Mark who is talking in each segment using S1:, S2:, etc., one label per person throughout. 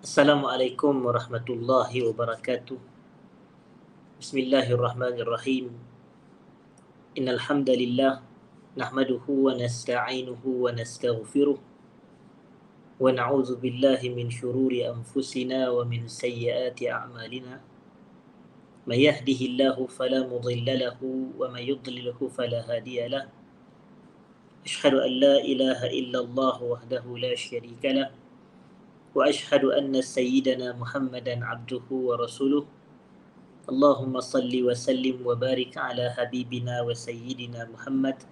S1: Assalamualaikum warahmatullahi wabarakatuh. Bismillahirrahmanirrahim. Innal hamdalillah nahmaduhu wa nasta'inuhu wa nastaghfiruh wa na'udzu billahi min shururi anfusina wa min sayyiati a'malina. May yahdihillahu fala mudilla lahu wa may yudlilhu fala hadiya lah. Asyhadu an la ilaha illallah wahdahu la syarika lah wa asyhadu anna sayyidana Muhammadan abduhu wa rasuluh. Allahumma salli wa sallim wa barik ala habibina wa sayyidina Muhammad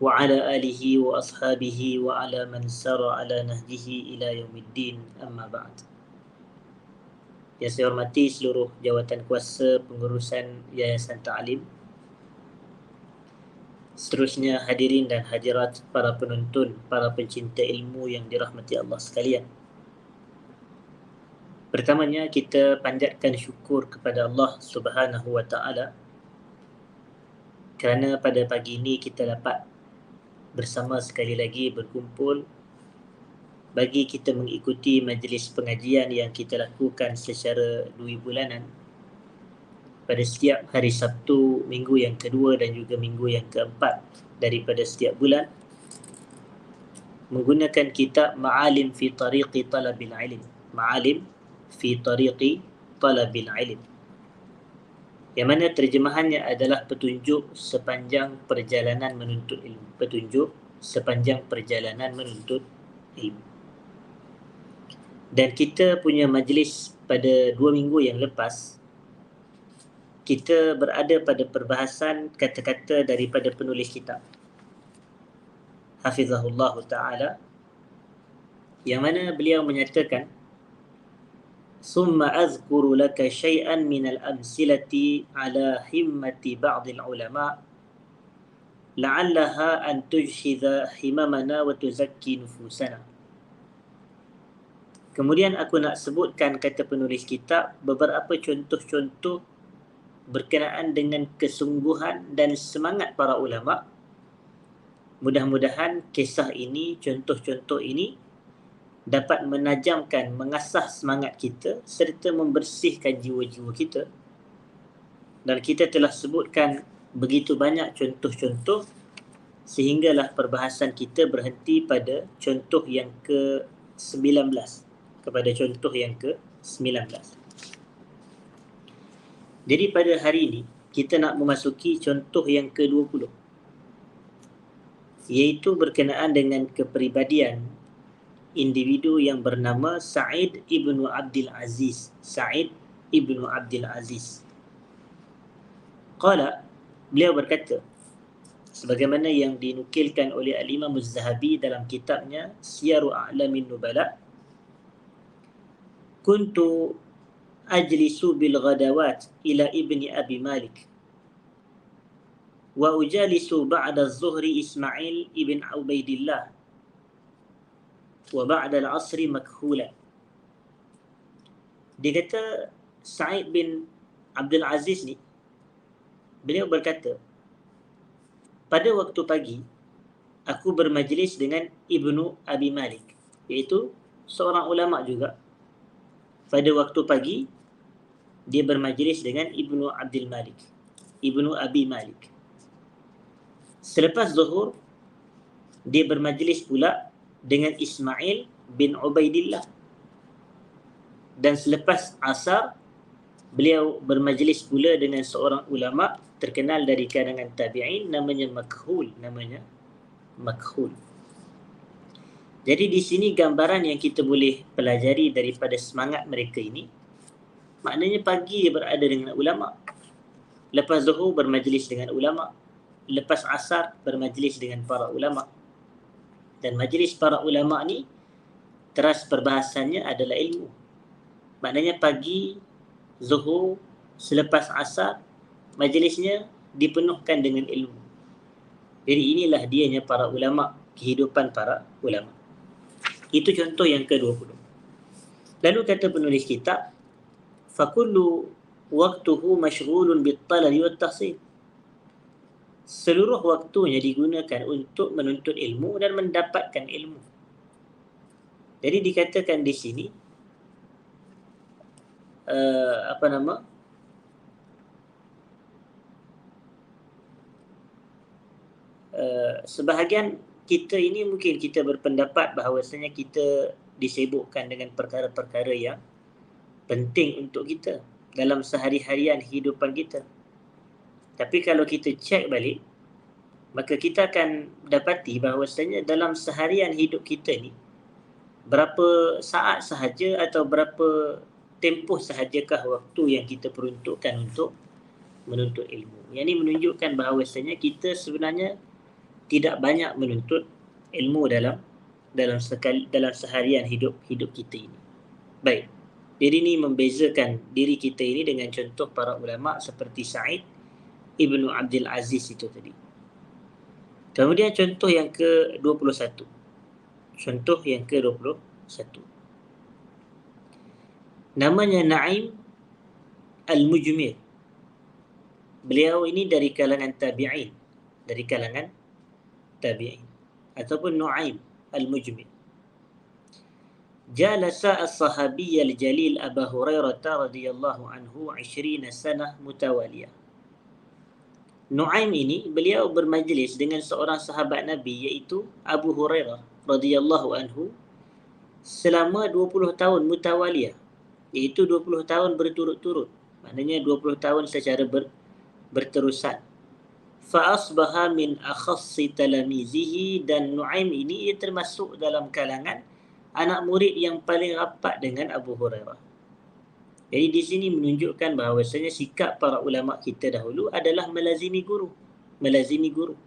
S1: wa ala alihi wa ashabihi wa ala man sara ala nahjihi ila yaumiddin, amma ba'd. Yang saya hormati seluruh jawatan kuasa pengurusan Yayasan Ta'lim, seterusnya hadirin dan hadirat, para penonton, para pencinta ilmu yang dirahmati Allah sekalian. Pertamanya kita panjatkan syukur kepada Allah Subhanahu wa Ta'ala kerana pada pagi ini kita dapat bersama sekali lagi berkumpul bagi kita mengikuti majlis pengajian yang kita lakukan secara 2 bulanan pada setiap hari Sabtu minggu yang kedua dan juga minggu yang keempat daripada setiap bulan, menggunakan kitab Ma'alim fi Tariqi Talabil Ilm. Ma'alim fi Tariqi Talabil Ilm, yang mana terjemahannya adalah petunjuk sepanjang perjalanan menuntut ilmu. Petunjuk sepanjang perjalanan menuntut ilmu. Dan kita punya majlis pada 2 minggu yang lepas, kita berada pada perbahasan kata-kata daripada penulis kitab, Hafizahullah Ta'ala, yang mana beliau menyatakan, ثم أذكر لك شيئا من الأمثلة على همة بعض العلماء لعلها أن تجهز هممنا وتزكي نفوسنا. Kemudian aku nak sebutkan, kata penulis kitab, beberapa contoh-contoh berkenaan dengan kesungguhan dan semangat para ulama. Mudah-mudahan kisah ini, contoh-contoh ini dapat menajamkan, mengasah semangat kita serta membersihkan jiwa-jiwa kita. Dan kita telah sebutkan begitu banyak contoh-contoh sehinggalah perbahasan kita berhenti pada contoh yang ke-19, kepada contoh yang ke-19. Jadi pada hari ini kita nak memasuki contoh yang ke-20, iaitu berkenaan dengan kepribadian individu yang bernama Sa'id ibnu Abdul Aziz. Sa'id ibnu Abdul Aziz. Qala, beliau berkata, sebagaimana yang dinukilkan oleh Al-Imam Az-Zahabi dalam kitabnya Siyaru A'lamin Nubala, kuntu ajlisu bil ghadawat ila ibni Abi Malik wa ujalisu ba'da az-zuhri Ismail ibn Ubaidillah wa ba'da al-'asri makhula. Dia kata Sa'id bin Abdul Aziz ni, beliau berkata, pada waktu pagi aku bermajlis dengan Ibnu Abi Malik, iaitu seorang ulama juga. Pada waktu pagi dia bermajlis dengan Ibnu Abdul Malik, Ibnu Abi Malik. Selepas zuhur dia bermajlis pula dengan Ismail bin Ubaidillah, dan selepas asar beliau bermajlis pula dengan seorang ulama terkenal dari kalangan tabi'in, namanya Makhul. Jadi di sini gambaran yang kita boleh pelajari daripada semangat mereka ini, maknanya pagi dia berada dengan ulama, lepas zuhur bermajlis dengan ulama, lepas asar bermajlis dengan para ulama. Dan majlis para ulama ni teras perbahasannya adalah ilmu. Maknanya pagi, zuhur, selepas asar, majlisnya dipenuhkan dengan ilmu. Jadi inilah dianya para ulama, kehidupan para ulama. Itu contoh yang ke-20. Lalu kata penulis kitab, fakullu waqtuhu mashghulun bit-talabi wat-tahsil. Seluruh waktunya digunakan untuk menuntut ilmu dan mendapatkan ilmu. Jadi dikatakan di sini, apa nama, sebahagian kita ini mungkin kita berpendapat bahawasanya kita disibukkan dengan perkara-perkara yang penting untuk kita dalam sehari-harian hidupan kita. Tapi kalau kita cek balik, maka kita akan dapati bahawasanya dalam seharian hidup kita ni, berapa saat sahaja atau berapa tempoh sahajakah waktu yang kita peruntukkan untuk menuntut ilmu. Yang ini menunjukkan bahawasanya kita sebenarnya tidak banyak menuntut ilmu dalam seharian hidup kita ini. Baik. Jadi ini membezakan diri kita ini dengan contoh para ulama seperti Sa'id Ibnu Abdul Aziz itu tadi. Kemudian contoh yang ke-21. Contoh yang ke-21. Namanya Naim Al-Mujmir. Beliau ini dari kalangan tabi'in. Dari kalangan tabi'in. Ataupun Nu'aim Al-Mujmir. Jalasa as-sahabiyya al-jalil Abu Hurairah radhiyallahu anhu 20 sanah mutawaliyah. Nu'aim ini beliau bermajlis dengan seorang sahabat Nabi iaitu Abu Hurairah radhiyallahu anhu selama 20 tahun mutawaliyah, iaitu 20 tahun berturut-turut. Maknanya 20 tahun secara berterusan. Fa asbaha min akhassi talamizihi, dan Nu'aim ini ia termasuk dalam kalangan anak murid yang paling rapat dengan Abu Hurairah. Jadi di sini menunjukkan bahawasanya sikap para ulama kita dahulu adalah melazimi guru. Melazimi guru.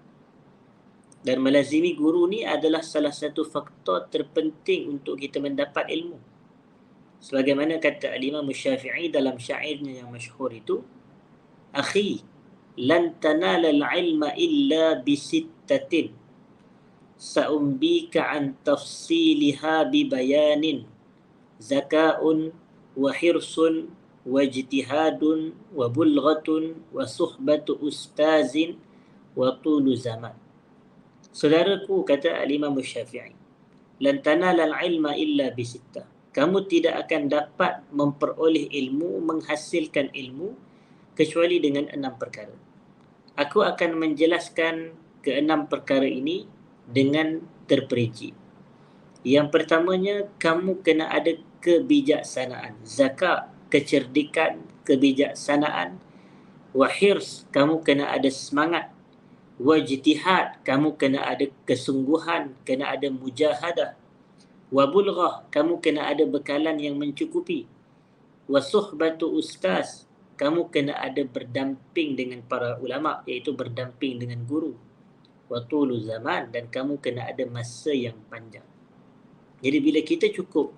S1: Dan melazimi guru ni adalah salah satu faktor terpenting untuk kita mendapat ilmu. Sebagaimana kata Al-Imam Syafi'i dalam syairnya yang masyhur itu, "Akhi, lan tanala al-ilma illa bisittatin. Sa'umbika an tafsiliha bibayanin. Zaka'un wa hirsun wa ijtihadun wa bulghatun wa suhbatu ustazin wa tulu zaman." Saudaraku, kata Al-Imam Syafi'i, lan tanala al-ilma illa bisittah. Kamu tidak akan dapat memperoleh ilmu, menghasilkan ilmu kecuali dengan 6 perkara. Aku akan menjelaskan ke-6 perkara ini dengan terperinci. Yang pertamanya, kamu kena ada kebijaksanaan. Zakat, kecerdikan, kebijaksanaan. Wahirs, kamu kena ada semangat. Wajtihad, kamu kena ada kesungguhan, kena ada mujahadah. Wabulghah, kamu kena ada bekalan yang mencukupi. Wasuhbatu ustaz, kamu kena ada berdamping dengan para ulama, iaitu berdamping dengan guru. Watulu zaman, dan kamu kena ada masa yang panjang. Jadi bila kita cukup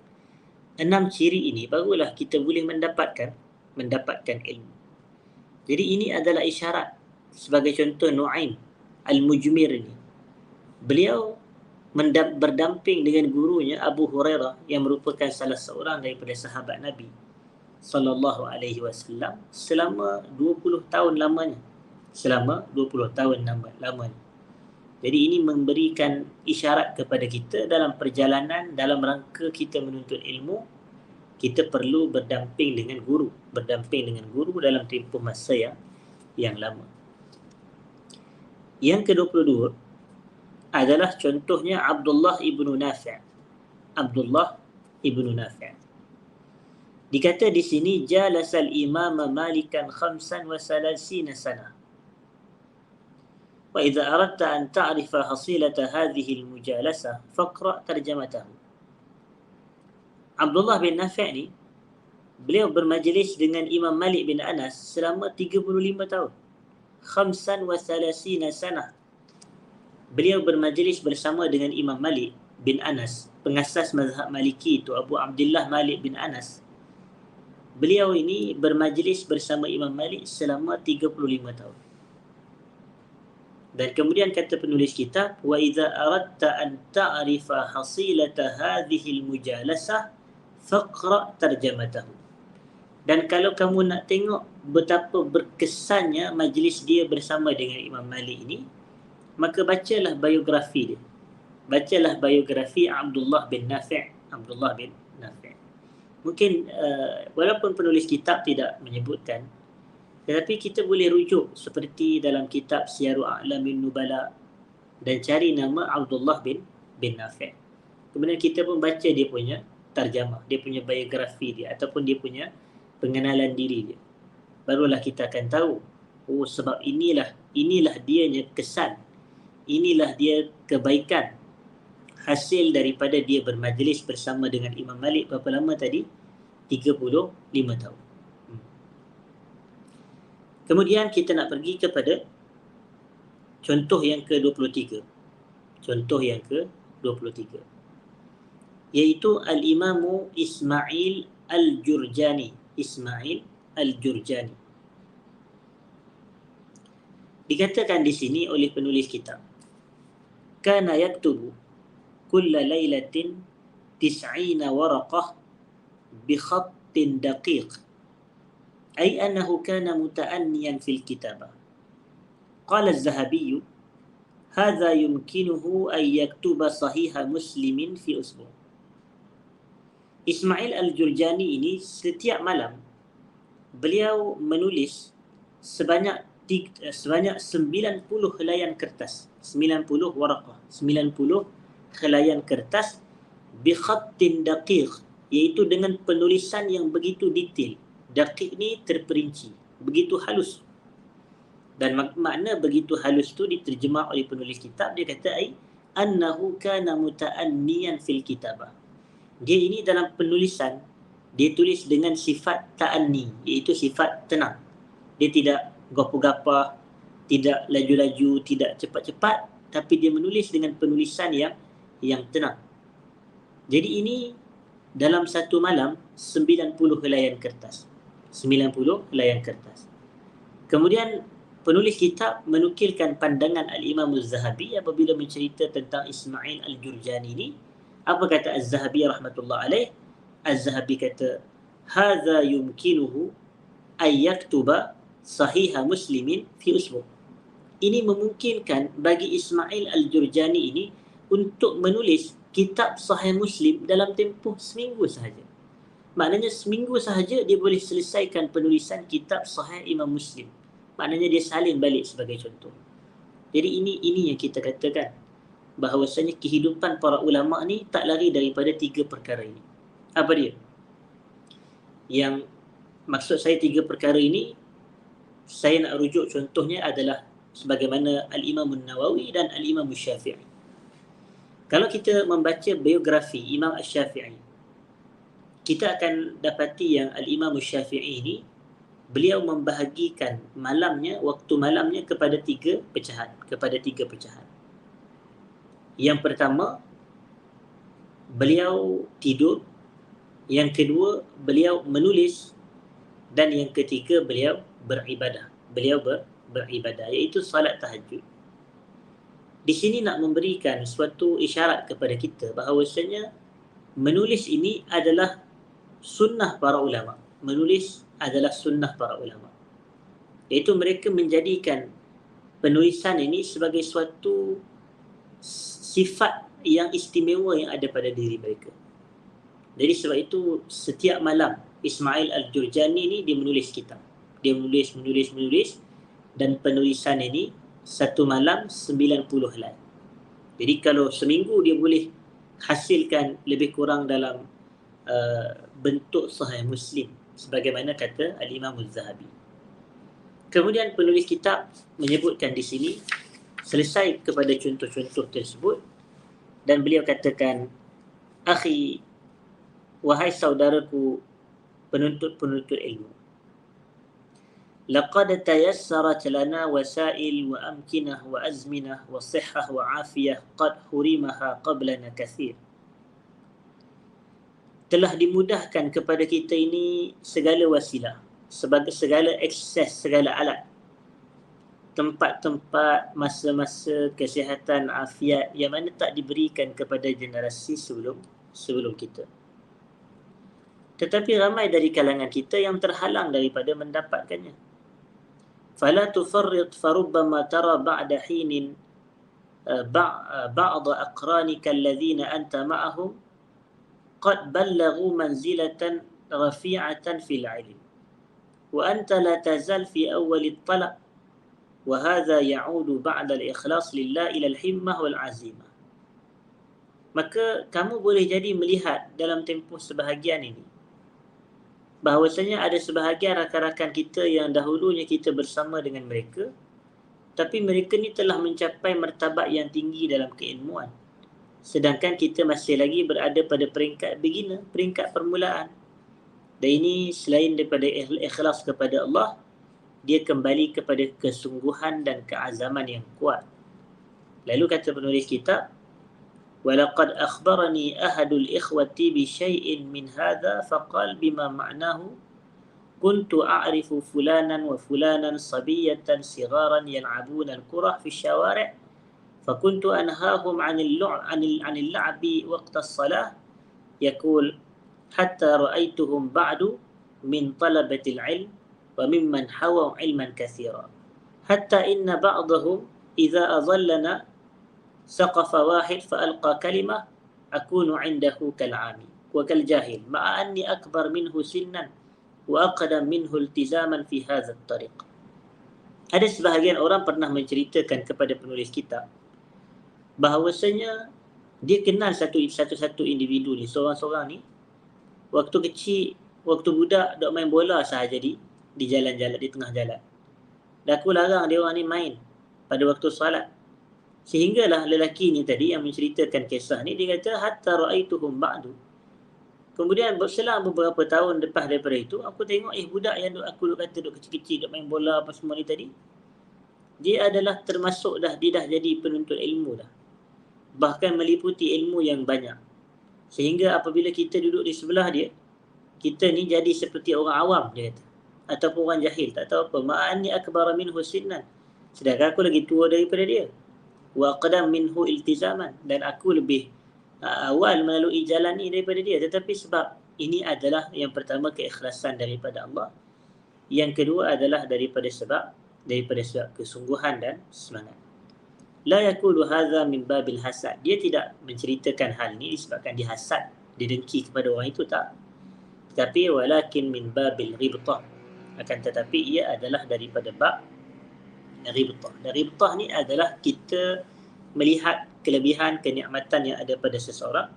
S1: 6 ciri ini, barulah kita boleh mendapatkan ilmu. Jadi ini adalah isyarat. Sebagai contoh Nu'aim Al-Mujmir ini, beliau berdamping dengan gurunya Abu Hurairah yang merupakan salah seorang daripada sahabat Nabi sallallahu alaihi wasallam selama 20 tahun lamanya. Selama 20 tahun lamanya. Jadi ini memberikan isyarat kepada kita dalam perjalanan, dalam rangka kita menuntut ilmu, kita perlu berdamping dengan guru dalam tempoh masa yang lama. Yang ke-22 adalah contohnya Abdullah ibnu Nafi'. Abdullah ibnu Nafi'. Dikata di sini, jalasal imama malikan 35 sanah. Wa idza aradta an ta'rifa hasilata hadhihi al-mujalasah faqra' tarjamatahu. Abdullah bin Nafi' ni, beliau bermajlis dengan Imam Malik bin Anas selama 35 tahun. 35 sanah. Beliau bermajlis bersama dengan Imam Malik bin Anas, pengasas mazhab Maliki itu Abu Abdullah Malik bin Anas. Beliau ini bermajlis bersama Imam Malik selama 35 tahun. Dan kemudian kata penulis kitab, wa idza aradta an ta'rifa hasilata hadhihi al-mujalasah faqra' tarjamatahu. Dan kalau kamu nak tengok betapa berkesannya majlis dia bersama dengan Imam Malik ini, maka bacalah biografi dia. Bacalah biografi Abdullah bin Nafi'. Mungkin walaupun penulis kitab tidak menyebutkan, tetapi kita boleh rujuk seperti dalam kitab Syiaru A'lamin Nubala dan cari nama Abdullah bin Nafi'. Kemudian kita pun baca dia punya tarjamah, dia punya biografi dia ataupun dia punya pengenalan diri dia. Barulah kita akan tahu, oh sebab inilah dianya kesan, inilah dia kebaikan hasil daripada dia bermajlis bersama dengan Imam Malik berapa lama tadi? 35 tahun. Kemudian kita nak pergi kepada contoh yang ke-23. Contoh yang ke-23. Iaitu Al-Imamu Ismail Al-Jurjani. Ismail Al-Jurjani. Dikatakan di sini oleh penulis kitab, kana yaktubu kulla laylatin 90 waraqah bi khattin daqiq. أي أنه كان متأنيا في الكتابة. قال الذهبي هذا يمكنه أن يكتب صحيح مسلم في أسبوع. Ismail Al-Jurjani ini setiap malam beliau menulis sebanyak 90 helaian kertas, 90 waraqah, 90 helaian kertas bi khattin daqiq, iaitu dengan penulisan yang begitu detail. Daqiq ni terperinci, begitu halus. Dan makna begitu halus tu diterjemah oleh penulis kitab, dia kata annahu kana muta'anniyan fil kitabah. Dia ini dalam penulisan dia tulis dengan sifat ta'anni, iaitu sifat tenang. Dia tidak gapah-gapah, tidak laju-laju, tidak cepat-cepat, tapi dia menulis dengan penulisan yang tenang. Jadi ini dalam satu malam 90 helaian kertas. 90 helaian kertas. Kemudian penulis kitab menukilkan pandangan Al-Imam Az-Zahabi apabila mencerita tentang Ismail Al-Jurjani ini. Apa kata Az-Zahabi rahmatullah alaih? Az-Zahabi kata, hadza yumkinuhu ay yaktuba sahiha muslimin fi usbu'. Ini memungkinkan bagi Ismail Al-Jurjani ini untuk menulis kitab Sahih Muslim dalam tempoh seminggu sahaja. Maknanya seminggu sahaja dia boleh selesaikan penulisan kitab Sahih Imam Muslim. Maknanya dia salin balik sebagai contoh. Jadi ini yang kita katakan, bahawasanya kehidupan para ulama ni tak lari daripada 3 perkara ini. Apa dia? Yang maksud saya 3 perkara ini, saya nak rujuk contohnya adalah sebagaimana Al-Imam Nawawi dan Al-Imam Syafi'i. Kalau kita membaca biografi Imam Syafi'i, kita akan dapati yang Al-Imam Syafi'i ini, beliau membahagikan waktu malamnya kepada 3 pecahan. Yang pertama, beliau tidur. Yang kedua, beliau menulis. Dan yang ketiga, beliau beribadah. Beribadah, iaitu salat tahajud. Di sini nak memberikan suatu isyarat kepada kita bahawasanya menulis ini adalah sunnah para ulama. Menulis adalah sunnah para ulama. Iaitu mereka menjadikan penulisan ini sebagai suatu sifat yang istimewa yang ada pada diri mereka. Jadi sebab itu setiap malam Ismail Al-Jurjani ini dia menulis kitab. Dia menulis dan penulisan ini satu malam 90 helai. Jadi kalau seminggu dia boleh hasilkan lebih kurang dalam bentuk Sahih Muslim sebagaimana kata Al-Imam Az-Zahabi. Kemudian penulis kitab menyebutkan di sini selesai kepada contoh-contoh tersebut dan beliau katakan, akhi, wahai saudaraku penuntut ilmu, laqad tayassarat lana wasail wa amkinah wa azminah wa sihhah wa afiyah qad hurimaha qablana kathir. Telah dimudahkan kepada kita ini segala wasilah, sebagai segala akses, segala alat, tempat-tempat, masa-masa kesihatan, afiat yang mana tak diberikan kepada generasi sebelum kita. Tetapi ramai dari kalangan kita yang terhalang daripada mendapatkannya. Fala tufarrit farubbama tara ba'da hinin ba'd aqranika alladhina anta ma'ahum qad ballaghu manzilatan رفيعة في العلم وأنت لا تزال في أول الطلب وهذا يعود بعد الإخلاص لله إلى الحمة والعزيمة. Maka kamu boleh jadi melihat dalam tempoh sebahagian ini bahawasanya ada sebahagian rakan-rakan kita yang dahulunya kita bersama dengan mereka, tapi mereka ni telah mencapai martabat yang tinggi dalam keilmuan, sedangkan kita masih lagi berada pada peringkat beginner, peringkat permulaan. Dan ini selain daripada ikhlas kepada Allah, dia kembali kepada kesungguhan dan keazaman yang kuat. Lalu kata penulis kitab, وَلَقَدْ أَخْبَرَنِي أَحَدُ الْإِخْوَةِ بِشَيْءٍ مِنْ هَذَا فَقَالْ بِمَا مَعْنَاهُ كُنْتُ أَعْرِفُ فُلَانًا وَفُلَانًا صَبِيَّةً صِغَارًا يَلْعَبُونَ الْكُرَةَ فِي الشَّوَارِعِ فَكُنْتُ أَنْهَاهُمْ عن اللعب وقت الصلاة يقول حتى رأيتهم بعد من طلبة العلم وممن حووا علما كثيرا حتى إن بعضهم إذا أظلنا سقف واحد فألقى كلمة أكون عنده كالعامي وكالجاهل مع أني أكبر منه سنا وأقدم منه التزاما في هذا الطريق. Ada sebahagian orang pernah menceritakan kepada penulis kitab bahawasanya dia kenal satu individu ni, seorang-seorang ni waktu kecil, waktu budak dok main bola sahaja di jalan-jalan, di tengah jalan. Dan aku larang dia orang ni main pada waktu solat. Sehinggalah lelaki ni tadi yang menceritakan kisah ni, dia kata hatta ra'aituhum ba'du. Kemudian berselang beberapa tahun lepas daripada itu, aku tengok budak yang aku kata duk kecil-kecil duk main bola apa semua ni tadi, dia adalah termasuk dia dah jadi penuntut ilmu dah. Bahkan meliputi ilmu yang banyak. Sehingga apabila kita duduk di sebelah dia, kita ni jadi seperti orang awam, dia kata, ataupun orang jahil, tak tahu apa. Ma'anni akbara minhu sinnan, sedangkan aku lagi tua daripada dia. Wa qadam minhu iltizaman, dan aku lebih awal melalui jalan ni daripada dia. Tetapi sebab ini adalah yang pertama keikhlasan daripada Allah, yang kedua adalah daripada sebab kesungguhan dan semangat. La yakulu hadza min babil hasad, dia tidak menceritakan hal ini disebabkan dia hasad, dia dengki kepada orang itu, tak. Tetapi walakin min babil ghibtah, akan tetapi ia adalah daripada bab ribtah. Dan ribtah ni adalah kita melihat kelebihan, kenikmatan yang ada pada seseorang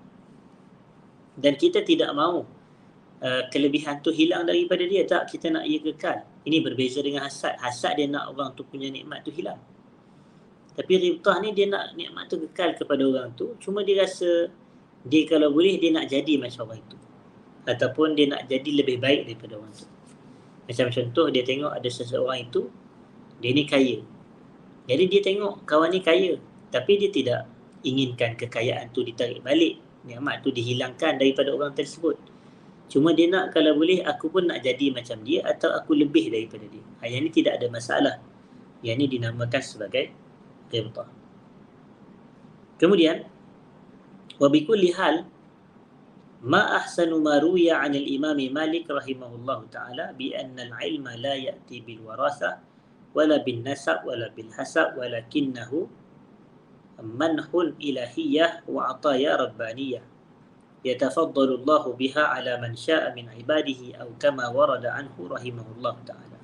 S1: dan kita tidak mahu kelebihan tu hilang daripada dia, tak, kita nak ia kekal. Ini berbeza dengan hasad. Hasad dia nak orang tu punya nikmat tu hilang. Tapi ribtah ni dia nak nikmat tu kekal kepada orang tu, cuma dia rasa dia kalau boleh dia nak jadi macam orang itu, ataupun dia nak jadi lebih baik daripada orang tu. Macam contoh, dia tengok ada seseorang itu, dia ni kaya. Jadi dia tengok kawan ni kaya, tapi dia tidak inginkan kekayaan tu ditarik balik, nikmat tu dihilangkan daripada orang tersebut. Cuma dia nak kalau boleh aku pun nak jadi macam dia atau aku lebih daripada dia. Yang ni tidak ada masalah. Yang ni dinamakan sebagai ribtah. Kemudian wa bikulli hal ma ahsanu ma ruwiya 'an al-Imam Malik rahimahullahu ta'ala bi anna al-'ilma la ya'ti bil warasa wala bin nasab wala bil hasab walakinnahu manhun ilahiyyah wa 'ataya rabbaniyah yatafaddalu Allah biha 'ala man syaa'a min 'ibadihi aw kama warada anhu rahimahullahu ta'ala.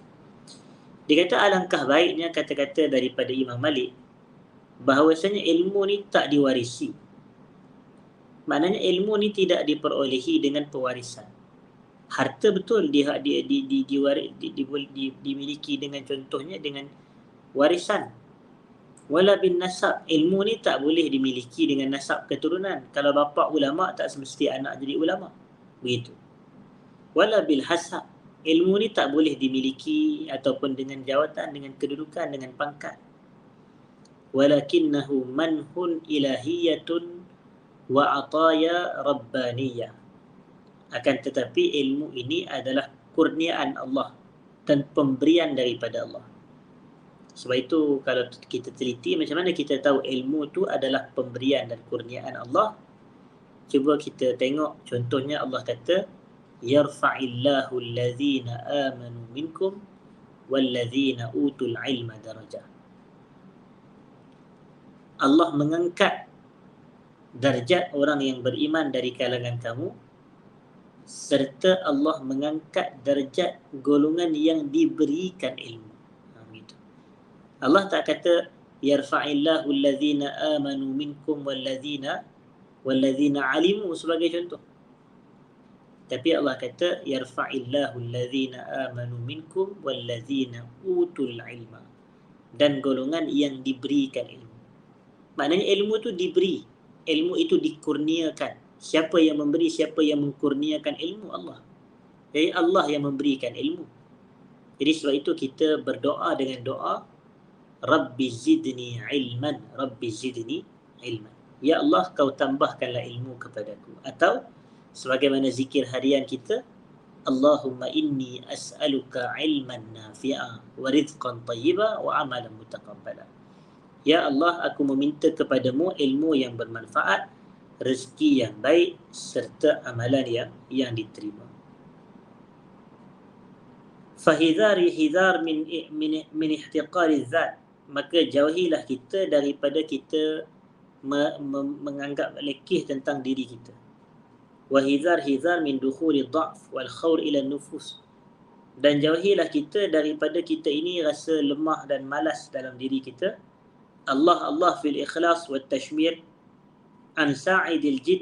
S1: Dia kata alangkah baiknya kata-kata daripada Imam Malik bahawasanya ilmu ni tak diwarisi. Maknanya ilmu ni tidak diperolehi dengan pewarisan. Harta betul dimiliki dengan contohnya dengan warisan. Wala bin nasab, ilmu ni tak boleh dimiliki dengan nasab keturunan. Kalau bapa ulama tak semesti anak jadi ulama. Begitu. Wala bil hasab, ilmu ni tak boleh dimiliki ataupun dengan jawatan, dengan kedudukan, dengan pangkat. Walakinnahu manhun ilahiyatun wa ataya rabbaniyah. Akan tetapi ilmu ini adalah kurniaan Allah dan pemberian daripada Allah. Sebab itu kalau kita teliti macam mana kita tahu ilmu tu adalah pemberian dan kurniaan Allah, cuba kita tengok contohnya Allah kata yarfa'illahu allazina amanu minkum wallazina utul ilma darajah. Allah mengangkat darjat orang yang beriman dari kalangan kamu serta Allah mengangkat darjat golongan yang diberikan ilmu. Begitu. Allah tak kata yarfa'illahu alladhina amanu minkum wallazina alimu sebagai contoh. Tapi Allah kata yarfa'illahu alladhina amanu minkum wallazina utul ilma, dan golongan yang diberikan ilmu. Maknanya ilmu itu diberi, ilmu itu dikurniakan. Siapa yang memberi, siapa yang mengkurniakan ilmu? Allah. Jadi Allah yang memberikan ilmu. Jadi sebab itu kita berdoa dengan doa Rabbi zidni ilman, Rabbi zidni ilman. Ya Allah, kau tambahkanlah ilmu kepadaku. Atau sebagaimana zikir harian kita, Allahumma inni as'aluka ilman nafi'a wa rizqan tayyiba wa amalan mutaqabbala. Ya Allah, aku meminta kepadamu ilmu yang bermanfaat, rezeki yang baik serta amalan yang diterima. Fahidhari hidhar min ihtiqari dzat, maka jauhilah kita daripada kita menganggap lekeh tentang diri kita. Wahidhar hidhar min dukhuli dha'f wal khawr ila nufus, dan jauhilah kita daripada kita ini rasa lemah dan malas dalam diri kita. Allah fil ikhlas wa tashmir an sa'idil jid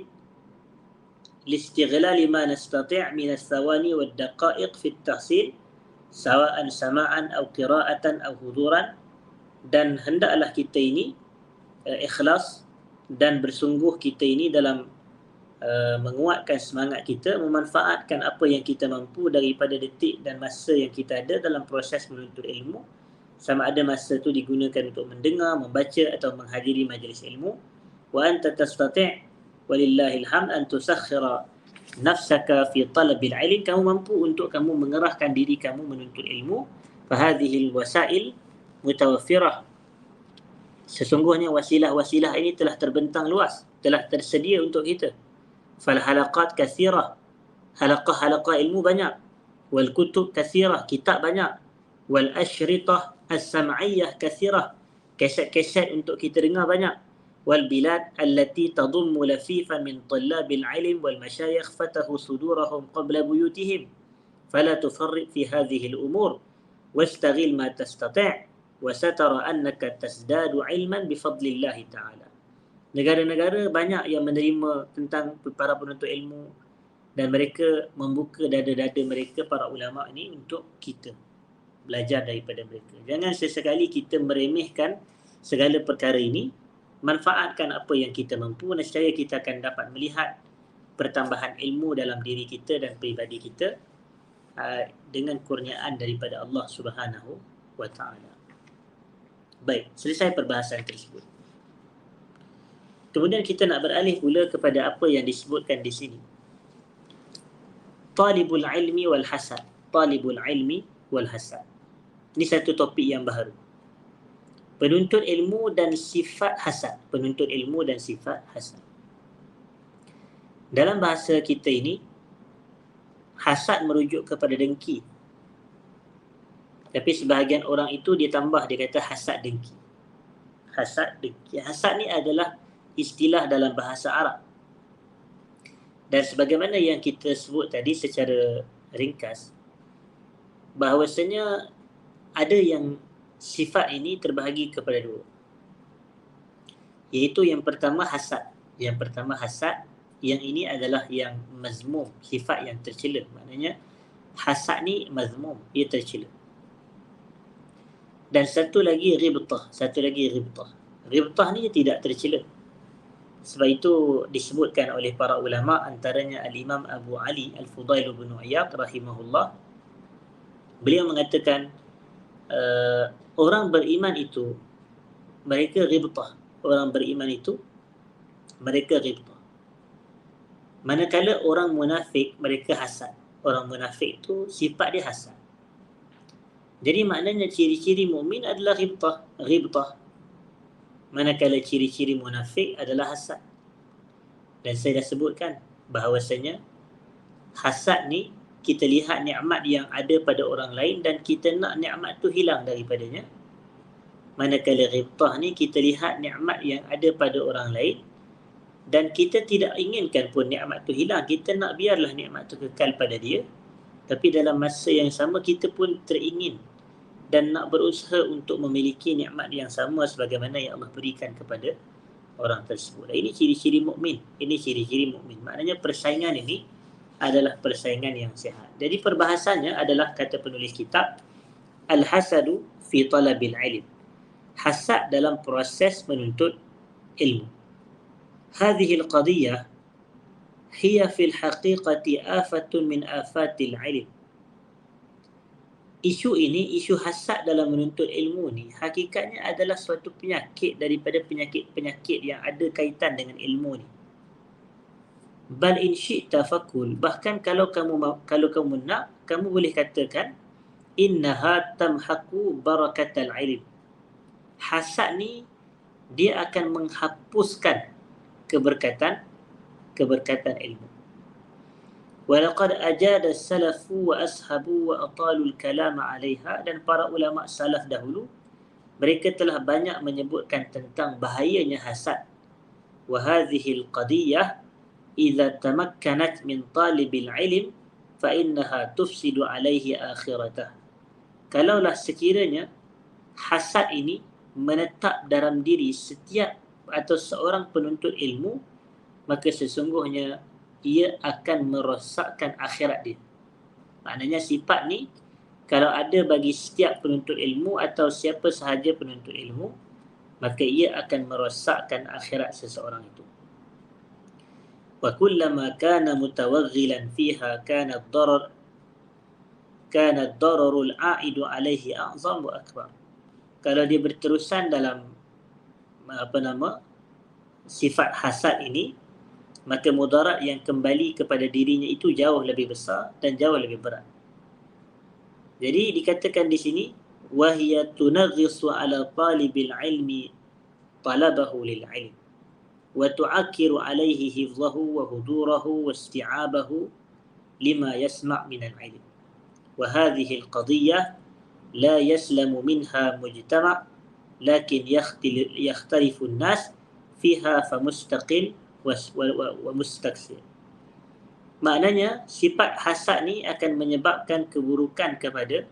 S1: listighlali ma nastati' min al-thawani wa al-daqa'iq fi al-tahsil sawa'an sama'an aw qira'atan aw huduran, dan hendaklah kita ini ikhlas dan bersungguh kita ini dalam menguatkan semangat kita, memanfaatkan apa yang kita mampu daripada detik dan masa yang kita ada dalam proses menuntut ilmu, sama ada masa itu digunakan untuk mendengar, membaca atau menghadiri majlis ilmu. Wa anta tastati' walillahil hamd an tusakhkhira nafsaka fi talabil ilm, kamu mampu untuk kamu mengerahkan diri kamu menuntut ilmu. Fahadhihi alwasail mutawaffirah, sesungguhnya wasilah-wasilah ini telah terbentang luas, telah tersedia untuk kita. Fal halaqat kathirah, halaqah-halaqah ilmu banyak. Wal kutub kathirah, kitab banyak. Wal ashritah as-sam'iyyah kathirah, kaset-kaset untuk kita dengar banyak. Wal bilad allati tadummu lafifan min tullabil ilm wal masyayikh fatahu sudurahum qabla buyutihim fala tufarriq fi hadhihi al-umur wastaghil ma tastati' wa satara annaka tasdadu ilman bifadlillah ta'ala. Negara-negara banyak yang menerima tentang para penuntut ilmu, dan mereka membuka dada-dada mereka, para ulama ini, untuk kita belajar daripada mereka. Jangan sesekali kita meremehkan segala perkara ini. Manfaatkan apa yang kita mampu, nescaya kita akan dapat melihat pertambahan ilmu dalam diri kita dan pribadi kita dengan kurniaan daripada Allah Subhanahu wa ta'ala. Baik, selesai perbahasan tersebut. Kemudian kita nak beralih pula kepada apa yang disebutkan di sini. Talibul ilmi wal hasad. Talibul ilmi wal hasad. Ini satu topik yang baru. Penuntut ilmu dan sifat hasad. Penuntut ilmu dan sifat hasad. Dalam bahasa kita ini, hasad merujuk kepada dengki. Tapi sebahagian orang itu dia tambah, dia kata hasad dengki. Hasad dengki. Hasad ni adalah istilah dalam bahasa Arab. Dan sebagaimana yang kita sebut tadi secara ringkas, bahawasanya ada yang sifat ini terbahagi kepada dua. Iaitu yang pertama hasad. Yang pertama hasad, yang ini adalah yang mazmum, sifat yang tercela. Maknanya hasad ni mazmum, ia tercela. Dan satu lagi ghibtah. Ghibtah ni tidak tercela. Sebab itu disebutkan oleh para ulama, antaranya Al-Imam Abu Ali Al-Fudail bin Iyad rahimahullah. Beliau mengatakan orang beriman itu mereka ghibtah. Orang beriman itu mereka ghibtah. Manakala orang munafik mereka hasad. Orang munafik itu sifat dia hasad. Jadi maknanya ciri-ciri mukmin adalah ghibtah. Manakala ciri-ciri munafik adalah hasad. Dan saya dah sebutkan bahawasanya hasad ni kita lihat nikmat yang ada pada orang lain dan kita nak nikmat tu hilang daripadanya. Manakala ghibtah ni kita lihat nikmat yang ada pada orang lain Dan kita tidak inginkan pun nikmat tu hilang. Kita nak biarlah nikmat tu kekal pada dia. Tapi dalam masa yang sama kita pun teringin dan nak berusaha untuk memiliki nikmat yang sama sebagaimana yang Allah berikan kepada orang tersebut. Dan ini ciri-ciri mukmin. Ini ciri-ciri mukmin. Maknanya persaingan ini adalah persaingan yang sihat. Jadi perbahasannya adalah kata penulis kitab al-hasadu fi talabil ilm. Hasad dalam proses menuntut ilmu. Hadhihi al-qadiyah hiya fil haqiqati afatun min afatil ilm. Isu ini, isu hasad dalam menuntut ilmu ni, hakikatnya adalah suatu penyakit daripada penyakit-penyakit yang ada kaitan dengan ilmu ni. Bal in syi'ta fakul, bahkan kalau kamu nak, kamu boleh katakan innaha tamhaqu barakatal ilm. Hasad ni dia akan menghapuskan keberkatan ilmu. Walaqad ajada as-salafu wa ashabu wa atalu al-kalam 'alayha, dan para ulama salaf dahulu mereka telah banyak menyebutkan tentang bahayanya hasad. Wa hadhihi al-qadiyah idza tamakkanat min talibil ilm fa innaha tufsidu 'alayhi akhiratah. Kalaulah sekiranya hasad ini menetap dalam diri setiap atau seorang penuntut ilmu, maka sesungguhnya ia akan merosakkan akhirat dia. Maknanya sifat ni kalau ada bagi setiap penuntut ilmu atau siapa sahaja penuntut ilmu, maka ia akan merosakkan akhirat seseorang itu. Wa kullama kana mutawaghilan fiha kana ad-dararul 'aidu 'alaihi a'zam wa akbar. Kalau dia berterusan dalam sifat hasad ini, maka mudarat yang kembali kepada dirinya itu jauh lebih besar dan jauh lebih berat. Jadi dikatakan di sini wahiya tunaghisu ala talibil ilmi talabahu lil ilm wa tu'akkiru alayhi hifdhahu wa hudurahu wa isti'abahu lima yasma' min al ilm. Wa hadhihi al qadiyah la yaslamu minha mujtama' lakin yakhtalifu an-nas fiha famustaqil wa mustaksir. Maknanya sifat hasad ni akan menyebabkan keburukan kepada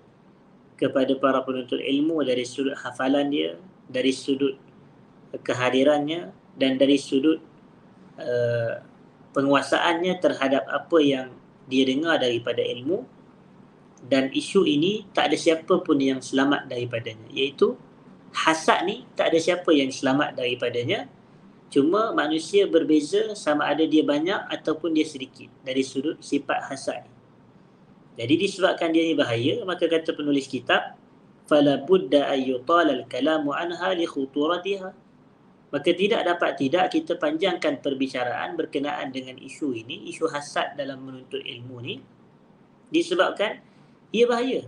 S1: para penuntut ilmu dari sudut hafalan dia, dari sudut kehadirannya, dan dari sudut penguasaannya terhadap apa yang dia dengar daripada ilmu. Dan isu ini tak ada siapa pun yang selamat daripadanya, iaitu hasad ni tak ada siapa yang selamat daripadanya. Cuma manusia berbeza sama ada dia banyak ataupun dia sedikit dari sudut sifat hasad. Jadi disebabkan dia ni bahaya, maka kata penulis kitab fala budda ayyutala al-kalamu anha li khuturatiha. Maka tidak kita panjangkan perbicaraan berkenaan dengan isu ini, isu hasad dalam menuntut ilmu ni, disebabkan ia bahaya.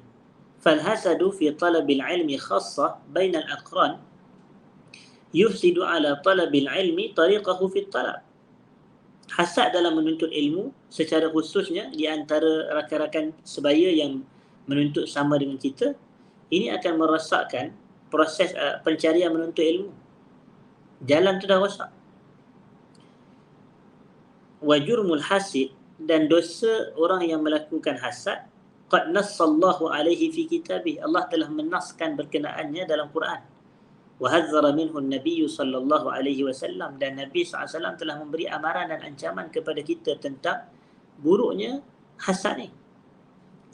S1: Fal hasadu fi talabil ilmi khassah bainal aqran yufsidu ala talabil ilmi tariqahu fi talab. Hasad dalam menuntut ilmu secara khususnya di antara rakan-rakan sebaya yang menuntut sama dengan kita, ini akan merosakkan proses pencarian menuntut ilmu. Jalan tu dah rosak. Wa jurmul hasid, dan dosa orang yang melakukan hasad, qad nassallahu alaihi fi kitabih, Allah telah menaskan berkenaannya dalam Quran. Wahadzara minhu an-nabiy sallallahu alaihi wasallam, dan Nabi SAW telah memberi amaran dan ancaman kepada kita tentang buruknya hasad ni.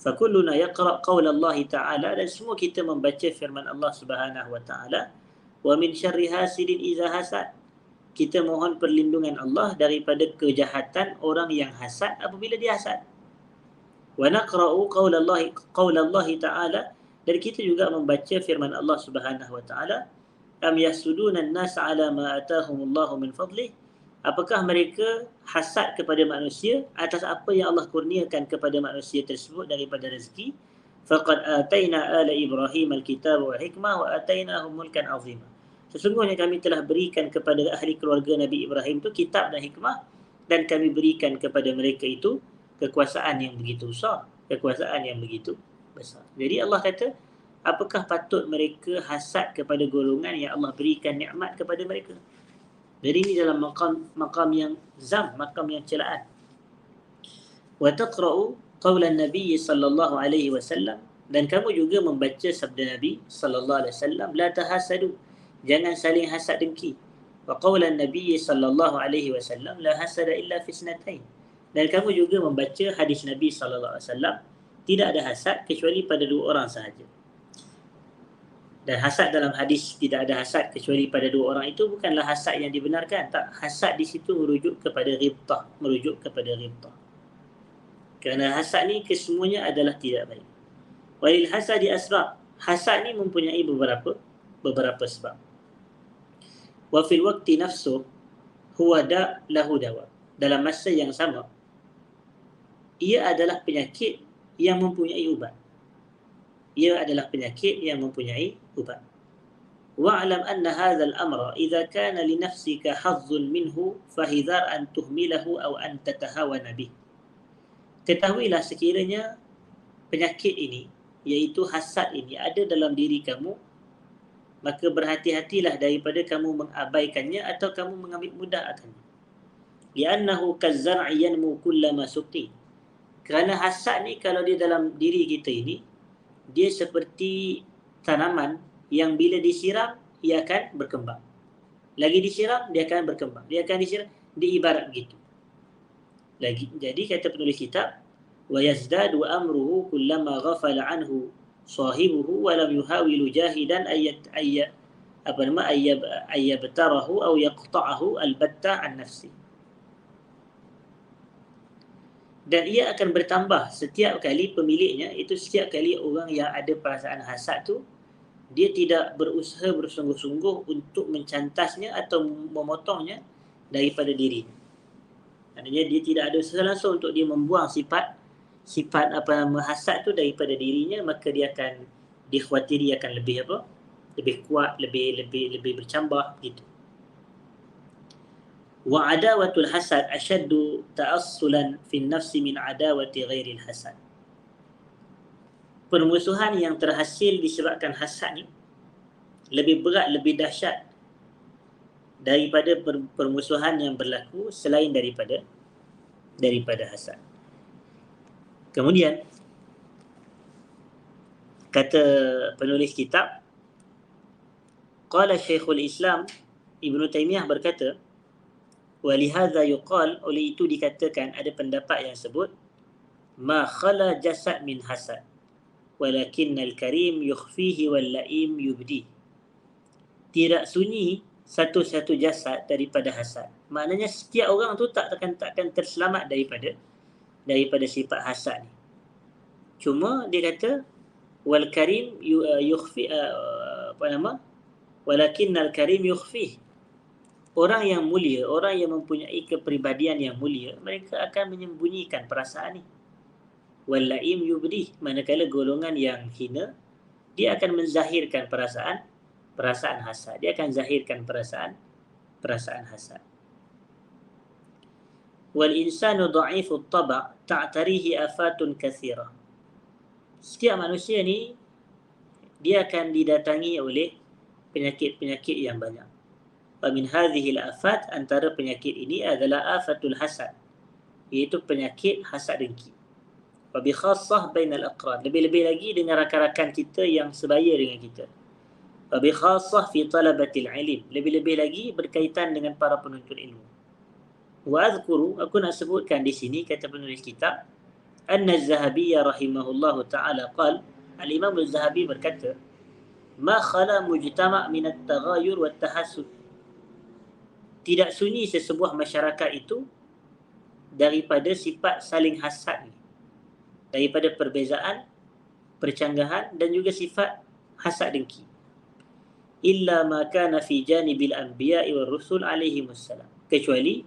S1: Fakulluna yaqra qaula Allah Ta'ala, dan semua kita membaca firman Allah Subhanahu wa Ta'ala, wa min syarri hasidin iza hasad, kita mohon perlindungan Allah daripada kejahatan orang yang hasad apabila dia hasad. Wa naqra'u qaula Allah Ta'ala, dan kita juga membaca firman Allah Subhanahu wa Ta'ala, am yasuduna an-nas ala ma atahumullahu min fadlih, apakah mereka hasad kepada manusia atas apa yang Allah kurniakan kepada manusia tersebut daripada rezeki. Faqad atayna ala Ibrahim al-kitab wa hikmah wa atainahum mulkan azima, sesungguhnya kami telah berikan kepada ahli keluarga Nabi Ibrahim itu kitab dan hikmah, dan kami berikan kepada mereka itu kekuasaan yang begitu besar, Jadi Allah kata, apakah patut mereka hasad kepada golongan yang Allah berikan nikmat kepada mereka? Jadi ini dalam maqam yang zam, maqam yang celaan. Wa taqra'u qawla Nabi sallallahu alaihi wasallam, dan kamu juga membaca sabda Nabi sallallahu alaihi wasallam, la tahasadu, jangan saling hasad dengki. Wa qawla Nabi sallallahu alaihi wasallam, la hasada illa fi isnatain, dan kamu juga membaca hadis Nabi sallallahu alaihi wasallam, tidak ada hasad kecuali pada dua orang sahaja. Dan hasad dalam hadis tidak ada hasad kecuali pada dua orang itu bukanlah hasad yang dibenarkan. Tak, hasad di situ merujuk kepada ghibtah, merujuk kepada ghibtah. Kerana hasad ni kesemuanya adalah tidak baik. Walil hasadi asbab, hasad ni mempunyai beberapa sebab. Wa fil waqti nafsu huwa da lahu dawa, dalam masa yang sama ia adalah penyakit yang mempunyai ubat. Ia adalah penyakit yang mempunyai ubat. Wa'lam anna hadzal amra idza kana li nafsika hazzun minhu fahidhar an tuhmilahu aw an tatahawana bih. Ketahuilah sekiranya penyakit ini, iaitu hasad ini, ada dalam diri kamu, maka berhati-hatilah daripada kamu mengabaikannya atau kamu mengambil mudah akannya. Li'annahu kazzar'i yanmu kullama suqi. Kerana hasad ni kalau dia dalam diri kita ini, dia seperti tanaman yang bila disiram, ia akan berkembang. Lagi disiram, dia akan berkembang. Dia akan disiram, dia ibarat begitu. Jadi kata penulis kitab, وَيَزْدَادُ أَمْرُهُ كُلَّمَا غَفَلَ عَنْهُ صَاحِبُهُ وَلَمْ يُحَاوِلُ جَاهِدًا أَيَّبْتَرَهُ أَوْ يَقْطَعَهُ الْبَتَّةَ عَنْ نَفْسِهِ. Dan ia akan bertambah setiap kali pemiliknya, itu setiap kali orang yang ada perasaan hasad tu, dia tidak berusaha bersungguh-sungguh untuk mencantasnya atau memotongnya daripada dirinya. Maksudnya dia tidak ada usaha langsung untuk dia membuang sifat hasad tu daripada dirinya, maka dia akan dikhawatiri akan lebih kuat, lebih bercambah gitu. Wa adawatul hasad ashaddu ta'assulan fi an-nafsi min adawati ghairil hasad. Permusuhan yang terhasil disebabkan hasad ni lebih berat, lebih dahsyat daripada permusuhan yang berlaku selain daripada hasad. Kemudian kata penulis kitab, qala Syekhul Islam Ibn Taymiyah berkata, walihadza yuqal, oleh itu dikatakan, ada pendapat yang sebut, ma khala jasad min hasad walakinnal karim yukhfihi wal la'im yubdi. Tidak sunyi satu-satu jasad daripada hasad. Maknanya setiap orang tu takkan terselamat daripada sifat hasad ni. Cuma dia kata wal karim yukhfi walakinnal karim yukhfi. Orang yang mulia, orang yang mempunyai kepribadian yang mulia, mereka akan menyembunyikan perasaan ni. Wal la'im yubdi, manakala golongan yang hina, dia akan menzahirkan perasaan hasad. Dia akan zahirkan perasaan hasad. Wal insanu dha'ifut taba' ta'tarihi afatun katsira. Setiap manusia ni dia akan didatangi oleh penyakit-penyakit yang banyak. Wa min hadhihi al-afat, antara penyakit ini adalah afatul hasad, iaitu penyakit hasad dengki. Wa bi khassah bainal aqran, lebih-lebih lagi dengan rakan-rakan kita yang sebaya dengan kita. Wa bi khassah fi talabatil ilm, lebih-lebih lagi berkaitan dengan para penuntut ilmu. Wa azkuru, aku nak sebutkan di sini, kata penulis kitab, anna az-Zahabi rahimahullahu ta'ala qala, al-Imam az-Zahabi berkata, ma khala mujtama' min at-taghayyur wa at-tahassud. Tidak sunyi sesebuah masyarakat itu daripada sifat saling hasad ni, daripada perbezaan, percanggahan dan juga sifat hasad dengki. Illa ma kana fi janibil anbiya'i war rusul alaihi wassalam, kecuali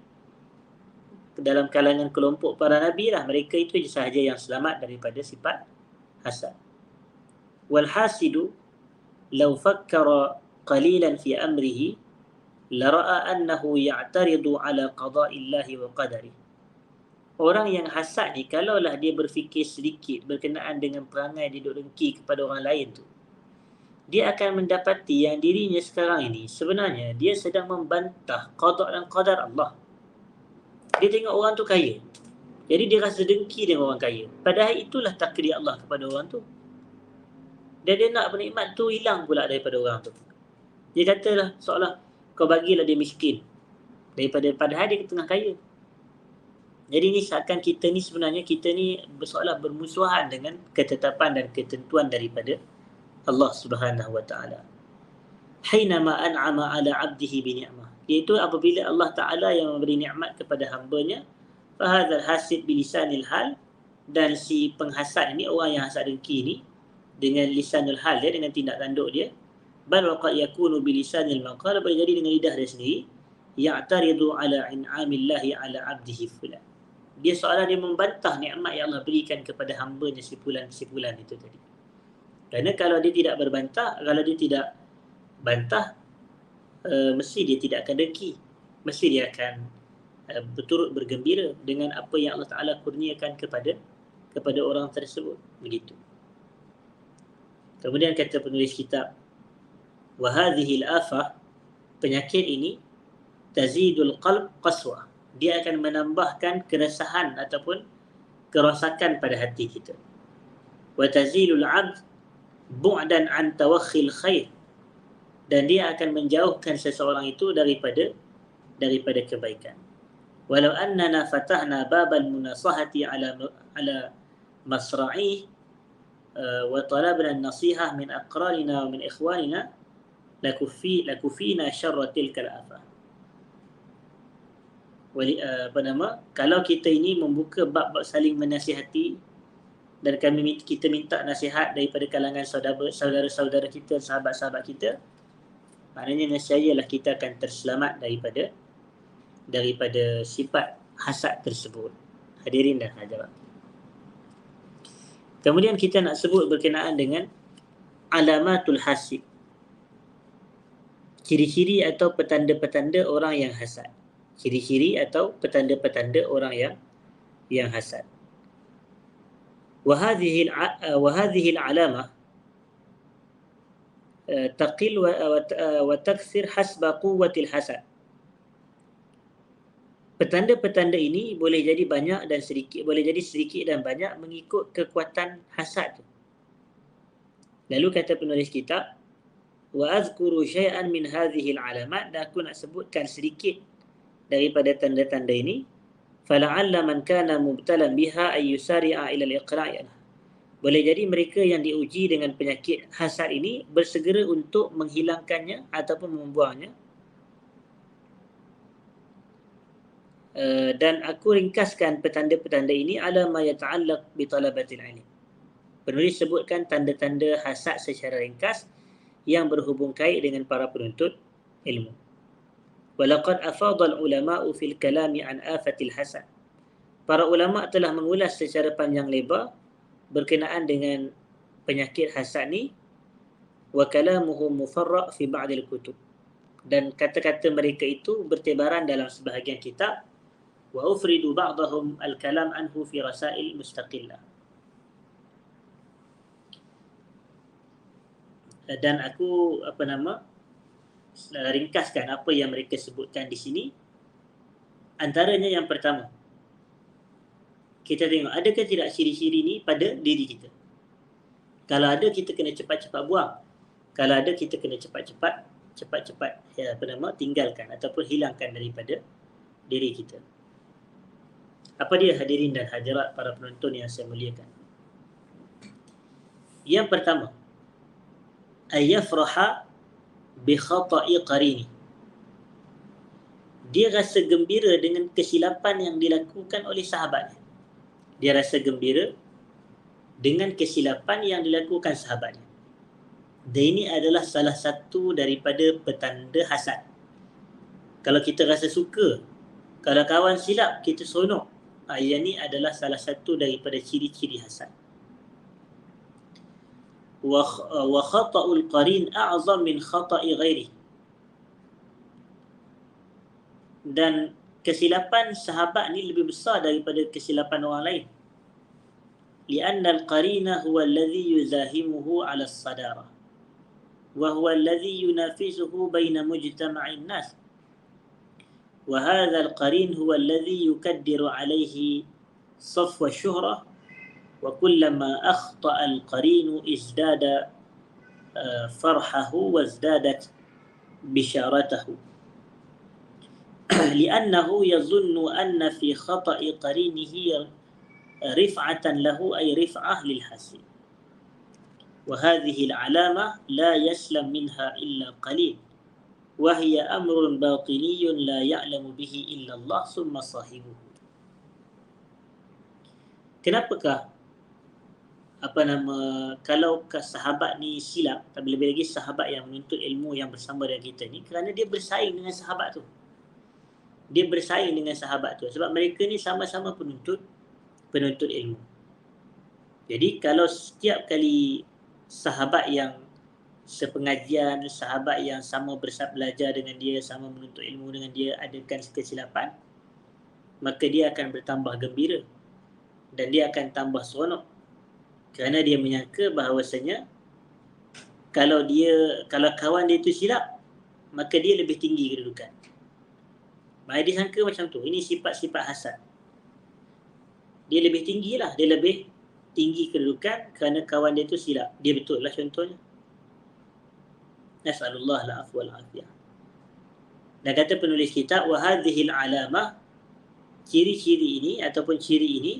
S1: dalam kalangan kelompok para nabi lah, mereka itu sahaja yang selamat daripada sifat hasad. Wal hasidu law fakkara qalilan fi amrihi lara'a annahu ya'taridu ala qada'illahi wa qadari. Orang yang hasad ni, kalaulah dia berfikir sedikit berkenaan dengan perangai dia duk dengki kepada orang lain tu, dia akan mendapati yang dirinya sekarang ini sebenarnya dia sedang membantah qada dan qadar Allah. Dia tengok orang tu kaya, jadi dia rasa dengki dengan orang kaya, padahal itulah takdir Allah kepada orang tu, dan dia nak nikmat tu hilang pula daripada orang tu. Dia katalah seolah kau bagilah dia miskin daripada, padahal dia tengah kaya. Jadi ni seakan kita ni sebenarnya seolah bermusuhan dengan ketetapan dan ketentuan daripada Allah Subhanahu wa taala. Hinama an'ama ala 'abdihi bi ni'mah, iaitu apabila Allah Taala yang memberi nikmat kepada hamba-Nya, fa hadzal hasid bi lisanil hal, dan si penghasad ini, orang yang hasad dengki ni, dengan lisanul hal dia, dengan tindak tanduk dia, bal waqad yakunu bi lisanil maqal, boleh jadi dengan lidah dia sendiri, ya'taridu ala in'amillahi ala 'abdihi fulan, dia seolah dia membantah nikmat yang Allah berikan kepada hamba-Nya si fulan itu tadi. Kerana kalau dia tidak berbantah, kalau dia tidak bantah, mesti dia tidak akan dengki, mesti dia akan berturut bergembira dengan apa yang Allah Ta'ala kurniakan kepada orang tersebut. Begitu. Kemudian kata penulis kitab, wa hadhihi al-afah, penyakit ini, tazidul qalb qaswah, dia akan menambahkan keresahan ataupun kerosakan pada hati kita. Wa tazilul 'abd bu'dan an tawakhil khair, dan dia akan menjauhkan seseorang itu daripada kebaikan. Walau annana fatahna babal munasahati ala masra'i wa talabna an-nasihah min aqranina wa min ikhwanina lakufina syarra tilkal afah. Kalau kita ini membuka bab-bab saling menasihati, dan kita minta nasihat daripada kalangan saudara-saudara kita, sahabat-sahabat kita, maknanya nescayalah kita akan terselamat daripada sifat hasad tersebut. Hadirin dan hadirat. Kemudian kita nak sebut berkenaan dengan alamatul hasid, ciri-ciri atau petanda-petanda orang yang hasad. Ciri-ciri atau petanda-petanda orang yang hasad. Wa hadhihi al-alamah taqil wa takthir hasba quwwatil hasad. Petanda-petanda ini boleh jadi banyak dan sedikit, boleh jadi sedikit dan banyak mengikut kekuatan hasad tu. Lalu kata penulis kitab, wa azkuru syai'an min hadhihi al-alamat, dan aku nak sebutkan sedikit daripada tanda-tanda ini. Fala'alla man kana mubtalan biha ay yusari'a ila al-iqra'i. Boleh jadi mereka yang diuji dengan penyakit hasad ini bersegera untuk menghilangkannya ataupun membuangnya. Dan aku ringkaskan petanda-petanda ini ala ma yata'allaq bi talabatil ilm. Penulis sebutkan tanda-tanda hasad secara ringkas yang berhubung kait dengan para penuntut ilmu. Walaqad afadha al-ulama'u fil kalami an afatil hasad. Para ulama telah mengulas secara panjang lebar berkenaan dengan penyakit hasad ni, wa kalamuhum mufarraq fi ba'd al-kutub, dan kata-kata mereka itu bertebaran dalam sebahagian kitab, wa ufridu ba'dahum al-kalam anhu fi rasail mustaqillah. Dan aku ringkaskan apa yang mereka sebutkan di sini. Antaranya yang pertama, kita tengok adakah tidak ciri-ciri ni pada diri kita. Kalau ada, kita kena cepat-cepat buang. Kalau ada, kita kena cepat-cepat tinggalkan ataupun hilangkan daripada diri kita. Apa dia, hadirin dan hadirat para penonton yang saya muliakan? Yang pertama, ayyafraha bi khata'i qarini. Dia rasa gembira dengan kesilapan yang dilakukan oleh sahabatnya. Dia rasa gembira dengan kesilapan yang dilakukan sahabatnya. Dan ini adalah salah satu daripada petanda hasad. Kalau kita rasa suka, kalau kawan silap, kita seronok. Yang ini adalah salah satu daripada ciri-ciri hasad. Wa khata'ul qarin a'zam min khata'i ghairi. Dan kesilapan sahabat ni lebih besar daripada kesilapan orang lain. Li'anna al-qarina huwa alladhi yuzahimuhu 'ala as-sadarah. وهو الذي ينافسه بين مجتمع الناس، وهذا القرين هو الذي يكدر عليه صفو الشهرة، وكلما أخطأ القرين ازداد فرحه وازدادت بشارته، لأنه يظن أن في خطأ قرينه رفعة له، أي رفعة للحسن، وهذه العلامة لا يسلم منها إلا قليل، وهي أمر باطني لا يعلم به إلا الله ثم صاحبه. Kenapakah kalau sahabat ni silap, lebih lagi sahabat yang menuntut ilmu yang bersama dengan kita ni, kerana dia bersaing dengan sahabat tu. Dia bersaing dengan sahabat tu sebab mereka ni sama-sama penuntut ilmu. Jadi kalau setiap kali sahabat yang sepengajian, sahabat yang sama belajar dengan dia, sama menuntut ilmu dengan dia, adakan kesilapan, maka dia akan bertambah gembira dan dia akan tambah seronok, kerana dia menyangka bahawasanya kalau kawan dia itu silap, maka dia lebih tinggi kedudukan. Maka dia sangka macam tu. Ini sifat-sifat hasad. Dia lebih tinggilah, dia lebih tinggi kedudukan kerana kawan dia itu silap. Dia betul lah contohnya. Nas'alullah al-afwa wal-afiyah. Dan kata penulis kitab, wa hadhil alamah, ciri-ciri ini ataupun ciri ini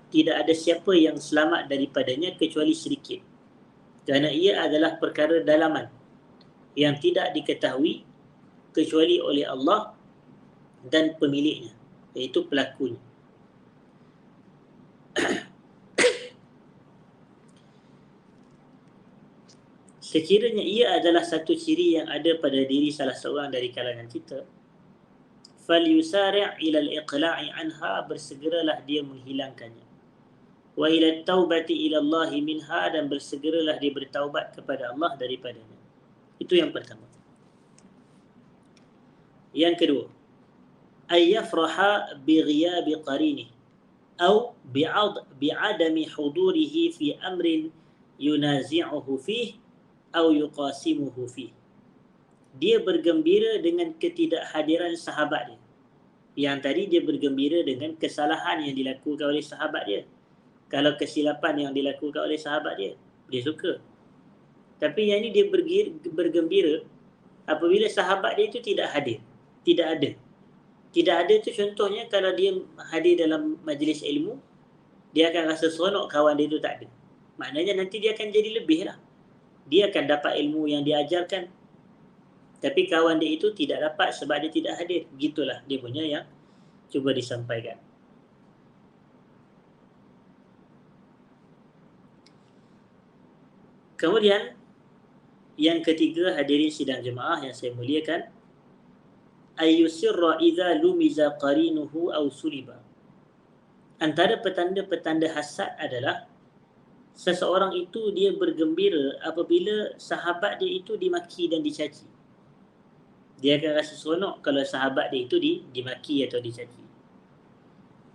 S1: tidak ada siapa yang selamat daripadanya kecuali sedikit, kerana ia adalah perkara dalaman yang tidak diketahui kecuali oleh Allah dan pemiliknya, iaitu pelakunya. Sekiranya ia adalah satu ciri yang ada pada diri salah seorang dari kalangan kita, falyusari' ila al-iqla'i anha, bersegeralah dia menghilangkannya. Wa ila taubati ila Allah minha, dan bersegeralah dia bertaubat kepada Allah daripadanya. Itu yang pertama. Yang kedua, ay yafraha bi ghiyabi qarinih atau bi'adami hudurihi fi amrin yunazi'uhu fih atau yuqasimuhu fih. Dia bergembira dengan ketidakhadiran sahabat dia. Yang tadi dia bergembira dengan kesalahan yang dilakukan oleh sahabat dia. Kalau kesilapan yang dilakukan oleh sahabat dia, dia suka. Tapi yang ini dia bergembira apabila sahabat dia itu tidak hadir. Tidak ada. Tidak ada itu contohnya kalau dia hadir dalam majlis ilmu, dia akan rasa seronok kawan dia itu tak ada. Maknanya nanti dia akan jadi lebih lah. Dia akan dapat ilmu yang diajarkan. Tapi kawan dia itu tidak dapat sebab dia tidak hadir. Begitulah dia punya yang cuba disampaikan. Kemudian yang ketiga, hadirin sidang jemaah yang saya muliakan, ayyusirra idza lumiza qarinuhu aw suliba. Antara petanda-petanda hasad adalah seseorang itu dia bergembira apabila sahabat dia itu dimaki dan dicaci. Dia akan rasa seronok kalau sahabat dia itu dimaki atau dicaci.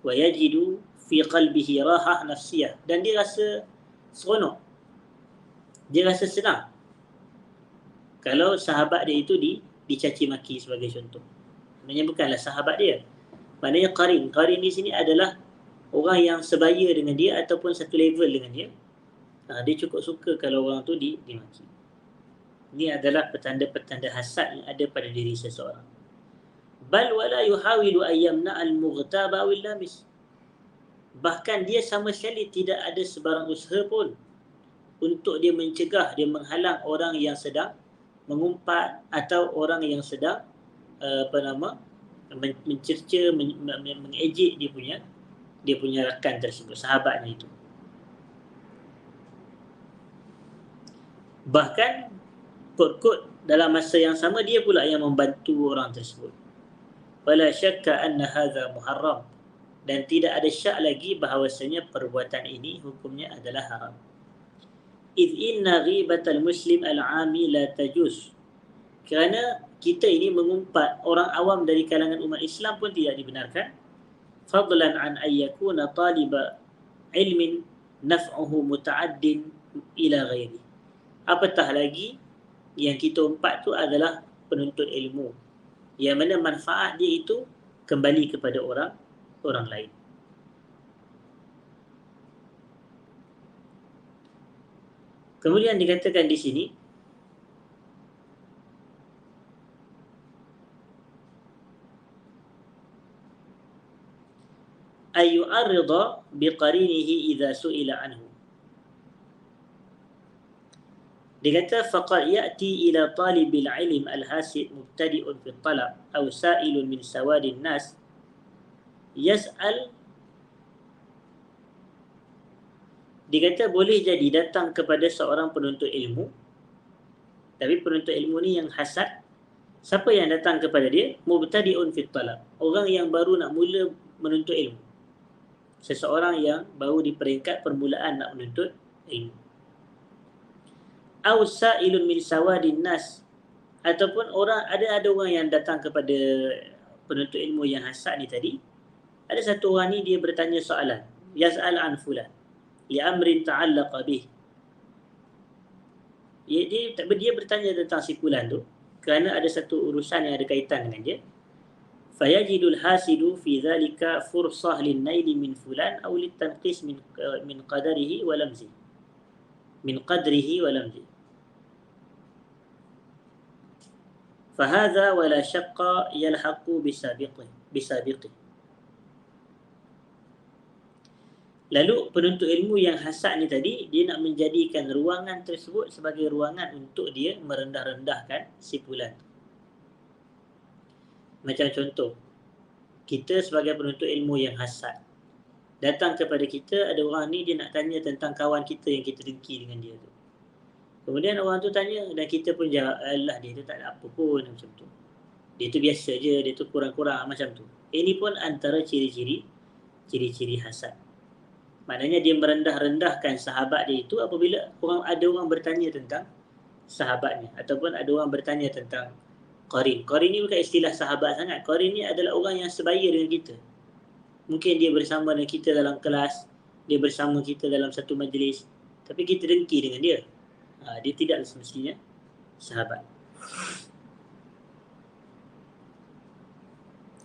S1: Wa yajidu fi qalbihi rahah nafsiyah, dan dia rasa seronok. Dia rasa senang kalau sahabat dia itu dicaci maki sebagai contoh. Maknanya bukanlah sahabat dia. Maknanya qarin. Qarin di sini adalah orang yang sebaya dengan dia ataupun satu level dengan dia. Dia cukup suka kalau orang tu dimaki. Ini adalah petanda-petanda hasad yang ada pada diri seseorang. Bal wala yuhawilu ayyamna al-mughtaba wal lamis. Bahkan dia sama sekali tidak ada sebarang usaha pun untuk dia mencegah, dia menghalang orang yang sedang mengumpat atau orang yang sedang mencerca, mengejek dia punya rakan tersebut, sahabatnya itu. Bahkan kot-kot dalam masa yang sama dia pula yang membantu orang tersebut. Wala syakka anna hadza muharram, dan tidak ada syak lagi bahawasanya perbuatan ini hukumnya adalah haram. Idh inna ghibatal muslim al-ami la tajuz, kerana kita ini mengumpat orang awam dari kalangan umat Islam pun tidak dibenarkan. Fadlan an ayyakuna taliba ilmin naf'uhu muta'addin ila ghairi. Apatah lagi Yang kita empat tu adalah penuntut ilmu, yang mana manfaat dia itu kembali kepada orang lain. Kemudian dikatakan di sini, ayyu'arrida biqarinihi idza su'ila anhu. Dia kata faqad ya'ti ila talibil ilm al-hasid mubtadi'un fi talab aw sa'ilun min sawadin nas yas'al. Dia kata boleh jadi datang kepada seorang penuntut ilmu, tapi penuntut ilmu ni yang hasad. Siapa yang datang kepada dia? Mubtadi'un fi talab, orang yang baru nak mula menuntut ilmu, seseorang yang baru di peringkat permulaan nak menuntut ilmu. Aw sa'ilun min sawadin nas, ataupun ada orang yang datang kepada penuntut ilmu yang hasad ni tadi. Ada satu orang ni dia bertanya soalan, yas'al an fulan li amrin ta'allaqa bih. Dia bertanya tentang si fulan tu kerana ada satu urusan yang ada kaitan dengan dia. Fayajidul hasidu fi dhalika fursah lin naili min fulan aw litanqis min qadarihi wa lamzi. Min qadrihi wa lamzi. Fahadha wala syaqqa yalhaqu bisabiqih. Lalu penuntut ilmu yang hasad ni tadi, dia nak menjadikan ruangan tersebut sebagai ruangan untuk dia merendah-rendahkan si fulan. Macam contoh, kita sebagai penuntut ilmu yang hasad, datang kepada kita, ada orang ni dia nak tanya tentang kawan kita yang kita dengki dengan dia tu. Kemudian orang tu tanya dan kita pun jawab, alah dia tu tak ada apa pun, macam tu. Dia tu biasa je, dia tu kurang-kurang macam tu. Ini pun antara ciri-ciri hasad. Maknanya dia merendah-rendahkan sahabat dia itu apabila ada orang bertanya tentang sahabatnya, ataupun ada orang bertanya tentang qarin. Qarin ni bukan istilah sahabat sangat. Qarin ni adalah orang yang sebaya dengan kita. Mungkin dia bersama dengan kita dalam kelas, dia bersama kita dalam satu majlis, tapi kita dengki dengan dia. Dia tidak semestinya sahabat.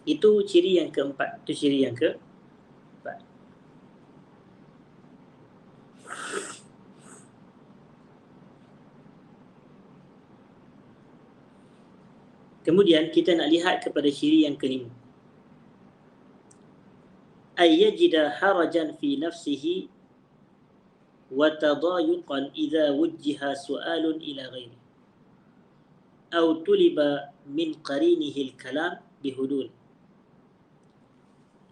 S1: Itu ciri yang keempat. Itu ciri yang keempat. Kemudian kita nak lihat kepada ciri yang kelima. Ayyajida harajan fi nafsihi wa tadayuqan idza wujjiha su'alun ila ghairi aw tuliba min qarinihi al-kalam bihudul.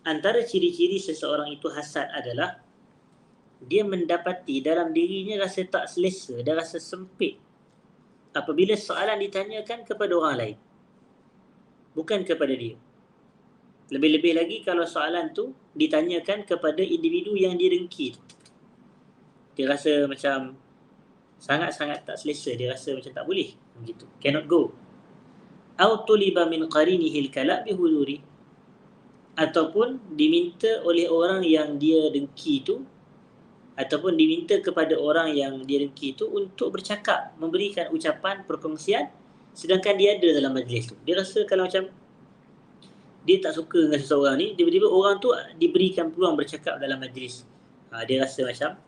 S1: Antara ciri-ciri seseorang itu hasad adalah dia mendapati dalam dirinya rasa tak selesa dan rasa sempit apabila soalan ditanyakan kepada orang lain, bukan kepada dia. Lebih-lebih lagi kalau soalan tu ditanyakan kepada individu yang dia dengki tu. Dia rasa macam sangat-sangat tak selesa, dia rasa macam tak boleh, begitu, cannot go. Au tuliba min qarinihi al-kalam bihuduri, ataupun diminta oleh orang yang dia dengki tu, ataupun diminta kepada orang yang dia dengki tu untuk bercakap, memberikan ucapan perkongsian, sedangkan dia ada dalam majlis tu. Dia rasa kalau macam dia tak suka dengan seseorang ni, tiba-tiba orang tu diberikan peluang bercakap dalam majlis. Dia rasa macam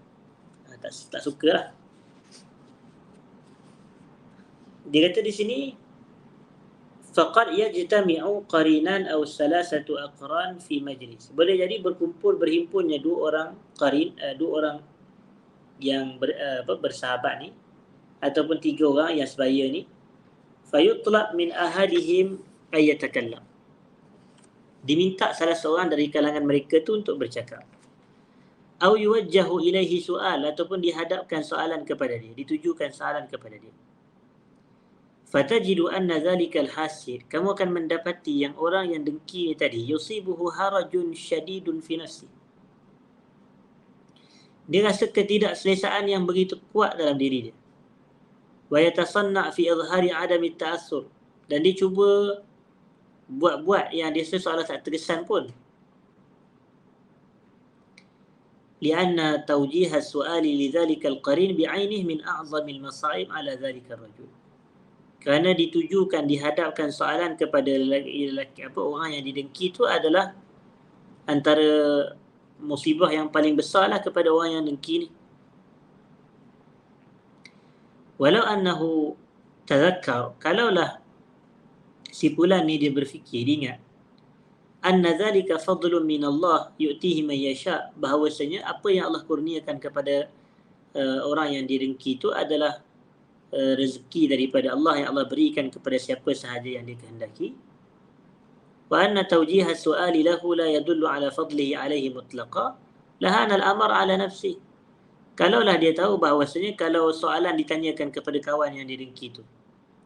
S1: tak suka lah. Dia kata di sini, faqad yajtami'u qarinan aw salasatu aqran fi majlis. Boleh jadi berhimpunnya dua orang qarin, dua orang yang bersahabat ni, ataupun tiga orang yang sebaya ni, fayutlab min ahadihim ayatakallam. Diminta salah seorang dari kalangan mereka tu untuk bercakap. Au yuwajjahu ilaihi su'al, ataupun dihadapkan soalan kepada dia, ditujukan soalan kepada dia. Fatajidu anna zalikal hasid, kamu akan mendapati yang orang yang dengki tadi, yusibuhu harajun syadidun fi nafsi. Dia rasa ketidakselesaan yang begitu kuat dalam diri dia. Wa yatasanna' fi izhari adami ta'assur, dan dia cuba buat yang dia seolah tak terkesan pun. Lianna tawjih as-su'ali li dhalika al-qarin bi'ainih min a'zami al-masa'ib ala dhalika ar-rajul. kerana ditujukan, dihadapkan soalan kepada orang yang didengki itu adalah antara musibah yang paling besar lah kepada orang yang dengki ni. Walau annahu tadhakkar, kalaulah si fulan ni dia berfikir, dia ingat, anna dhalika fadlun min Allah yu'tihi man yasha, bahawasanya apa yang Allah kurniakan kepada orang yang didengki itu adalah rezeki daripada Allah yang Allah berikan kepada siapa sahaja yang dia kehendaki. Wa anna tawjiha su'ali lahu la yadullu ala fadlihi alaihi mutlaqa lahana al-amr ala nafsi. Kalaulah dia tahu bahawasanya kalau soalan ditanyakan kepada kawan yang didengki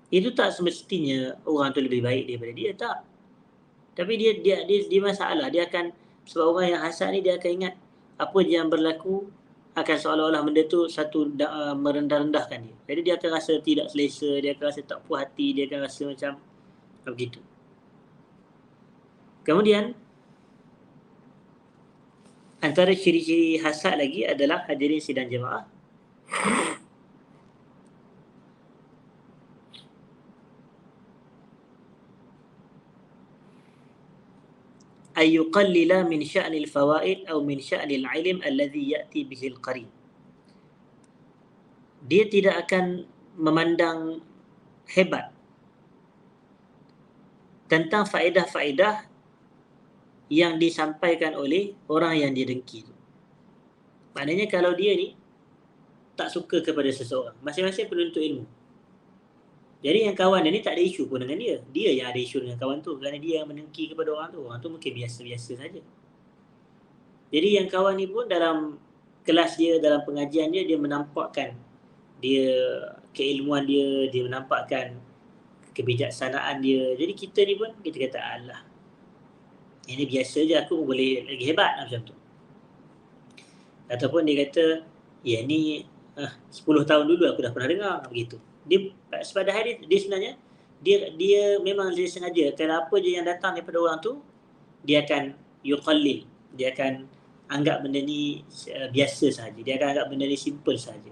S1: itu tak semestinya orang tu lebih baik daripada dia, tak. Tapi dia masalah, dia akan, sebab orang yang hasad ni dia akan ingat apa je yang berlaku akan seolah-olah benda tu satu merendah-rendahkan dia. Jadi dia akan rasa tidak selesa, dia akan rasa tak puas hati, dia akan rasa macam begitu. Kemudian antara ciri-ciri hasad lagi adalah, hadirin sidang jemaah, ayyuqallila min sya'nil fawaid atau min sya'nil ilm alladhi ya'ti bihil qarin. Dia tidak akan memandang hebat tentang faedah-faedah yang disampaikan oleh orang yang dia dengki. Maknanya kalau dia ni tak suka kepada seseorang, masing-masing penuntut ilmu, jadi yang kawan dia ni tak ada isu pun dengan dia, dia yang ada isu dengan kawan tu, kerana dia yang mendengki kepada orang tu mungkin biasa-biasa saja. Jadi yang kawan ni pun dalam kelas dia, dalam pengajian dia menampakkan dia keilmuan dia menampakkan kebijaksanaan dia. Jadi kita ni pun kita kata, alah, ini biasa je, aku boleh lagi hebat macam tu. Ataupun dia kata, ya ni 10 tahun dulu aku dah pernah dengar begitu. Dia pada hari dia sebenarnya dia memang dia sengaja, kalau apa je yang datang daripada orang tu dia akan yuqallil, dia akan anggap benda ni biasa sahaja, dia akan anggap benda ni simple sahaja.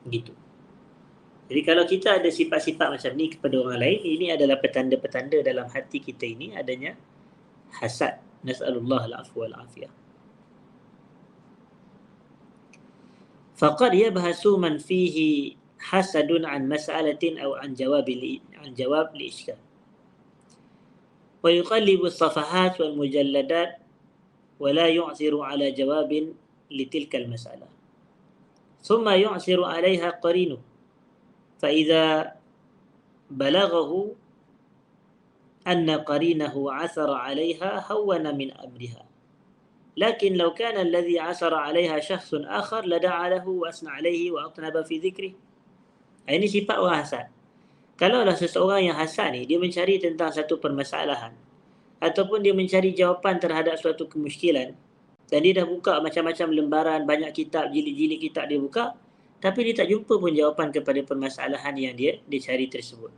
S1: Begitu. Jadi kalau kita ada sifat-sifat macam ni kepada orang lain, ini adalah petanda-petanda dalam hati kita ini adanya hasad. Nas'alullah al-afwa wal-afiyah. Faqad yabhasu man fihi hasadun an mas'alatin aw an jawab li ishkal. Wa yuqallibu as-safahat wal mujalladat wa la yu'ziru ala jawabin li tilka al-mas'alah. Thumma yu'ziru 'alayha qarinu. Fa idza balaghahu anna qarinahu 'athara 'alayha hawwana min amriha. لكن لو كان الذي عثر عليها شخص آخر لدعا له وأثنى عليه وأطنب في ذكره. Ini sifat orang hasad. Kalaulah seseorang yang hasad ni, dia mencari tentang satu permasalahan ataupun dia mencari jawapan terhadap suatu kemusykilan, dan dia dah buka macam-macam lembaran, banyak kitab, jilid-jilid kitab dia buka, tapi dia tak jumpa pun jawapan kepada permasalahan yang dia cari tersebut.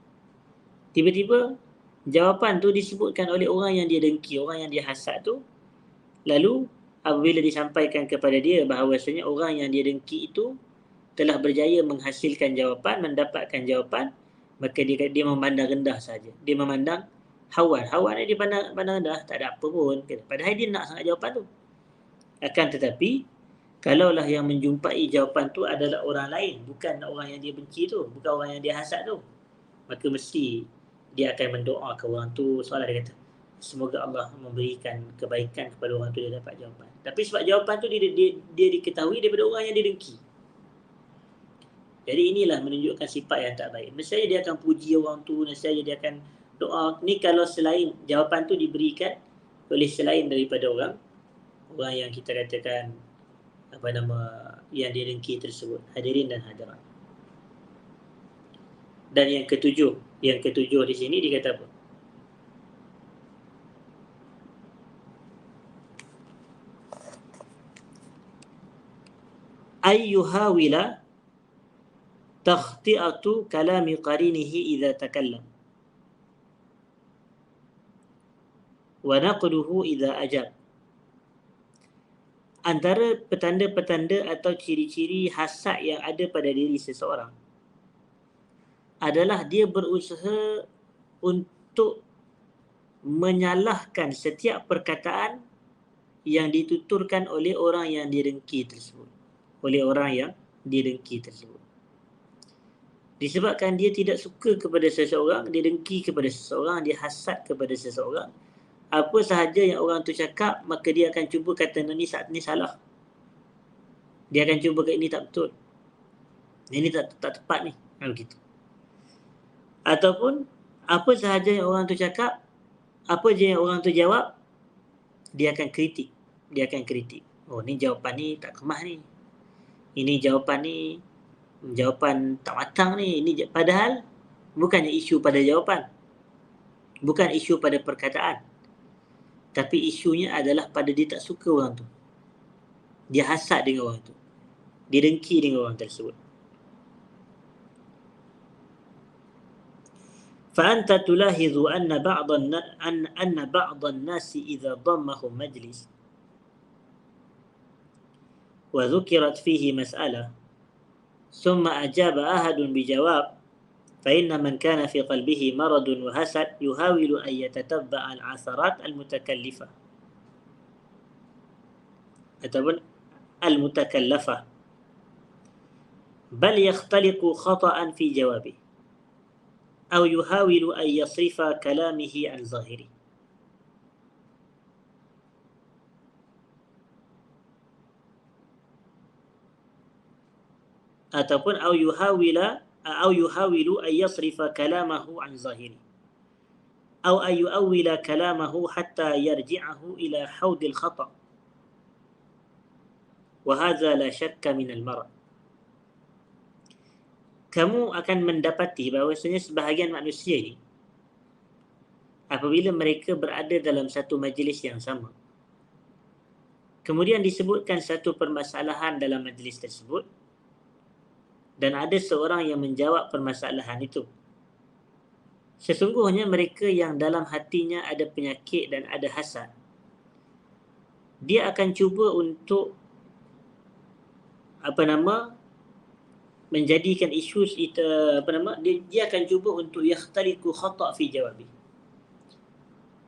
S1: Tiba-tiba jawapan tu disebutkan oleh orang yang dia dengki, orang yang dia hasad tu. Lalu apabila disampaikan kepada dia bahawasanya orang yang dia dengki itu telah berjaya menghasilkan jawapan, mendapatkan jawapan, maka dia memandang rendah saja. Dia memandang hawan. Hawan ni dia pandang rendah, tak ada apa pun. Padahal dia nak sangat jawapan tu. Akan tetapi, kalaulah yang menjumpai jawapan tu adalah orang lain, bukan orang yang dia benci tu, bukan orang yang dia hasad tu, maka mesti dia akan mendoakan orang tu. Soalan dia kata, semoga Allah memberikan kebaikan kepada orang tu, dia dapat jawapan. Tapi sebab jawapan tu dia diketahui daripada orang yang dia dengki. Jadi inilah menunjukkan sifat yang tak baik. Mestinya dia akan puji orang tu, mestinya dia akan doa. Ni kalau selain jawapan tu diberikan oleh selain daripada orang yang kita katakan yang dia dengki tersebut. Hadirin dan hadirat. Dan yang ketujuh di sini dia kata apa? Ayyuhawila takhti'atu kalami qarinihi idza takallam wa naqduhu idza ajab. Antara petanda-petanda atau ciri-ciri hasad yang ada pada diri seseorang adalah dia berusaha untuk menyalahkan setiap perkataan yang dituturkan oleh orang yang didengki tersebut. Oleh orang yang didengki tersebut. Disebabkan dia tidak suka kepada seseorang, dia dengki kepada seseorang, dia hasad kepada seseorang. Apa sahaja yang orang tu cakap, maka dia akan cuba kata ni salah. Dia akan cuba kata ini tak betul. Ini tak tepat ni. Begitu. Ataupun apa sahaja yang orang tu cakap, apa je yang orang tu jawab, dia akan kritik. Dia akan kritik. Oh, ni jawapan ni tak kemah ni. Ini jawapan ni jawapan tak matang ni. Ini padahal bukannya isu pada jawapan. Bukan isu pada perkataan. Tapi isunya adalah pada dia tak suka orang tu. Dia hasad dengan orang tu. Dia dengki dengan orang tersebut. فأنت تلاحظ أن بعض الناس إذا ضمهم مجلس وذكرت فيه مسألة ثم أجاب أحد بجواب فإن من كان في قلبه مرض وحسد يحاول أن يتتبع العثرات المتكلفة ataupun المتكلفة بل يختلق خطأ في جوابه أو يحاول أن يصرف كلامه عن ظاهره. ataupun أو يحاول أن يصرف كلامه عن ظاهره أو أن يؤول كلامه حتى يرجعه إلى حوض الخطأ وهذا لا شك من المرض. Kamu akan mendapati bahawasanya sebahagian manusia ini, apabila mereka berada dalam satu majlis yang sama, kemudian disebutkan satu permasalahan dalam majlis tersebut, dan ada seorang yang menjawab permasalahan itu, sesungguhnya mereka yang dalam hatinya ada penyakit dan ada hasad, dia akan cuba untuk menjadikan isu dia akan cuba untuk yakhtaliqu khata' fi jawabi,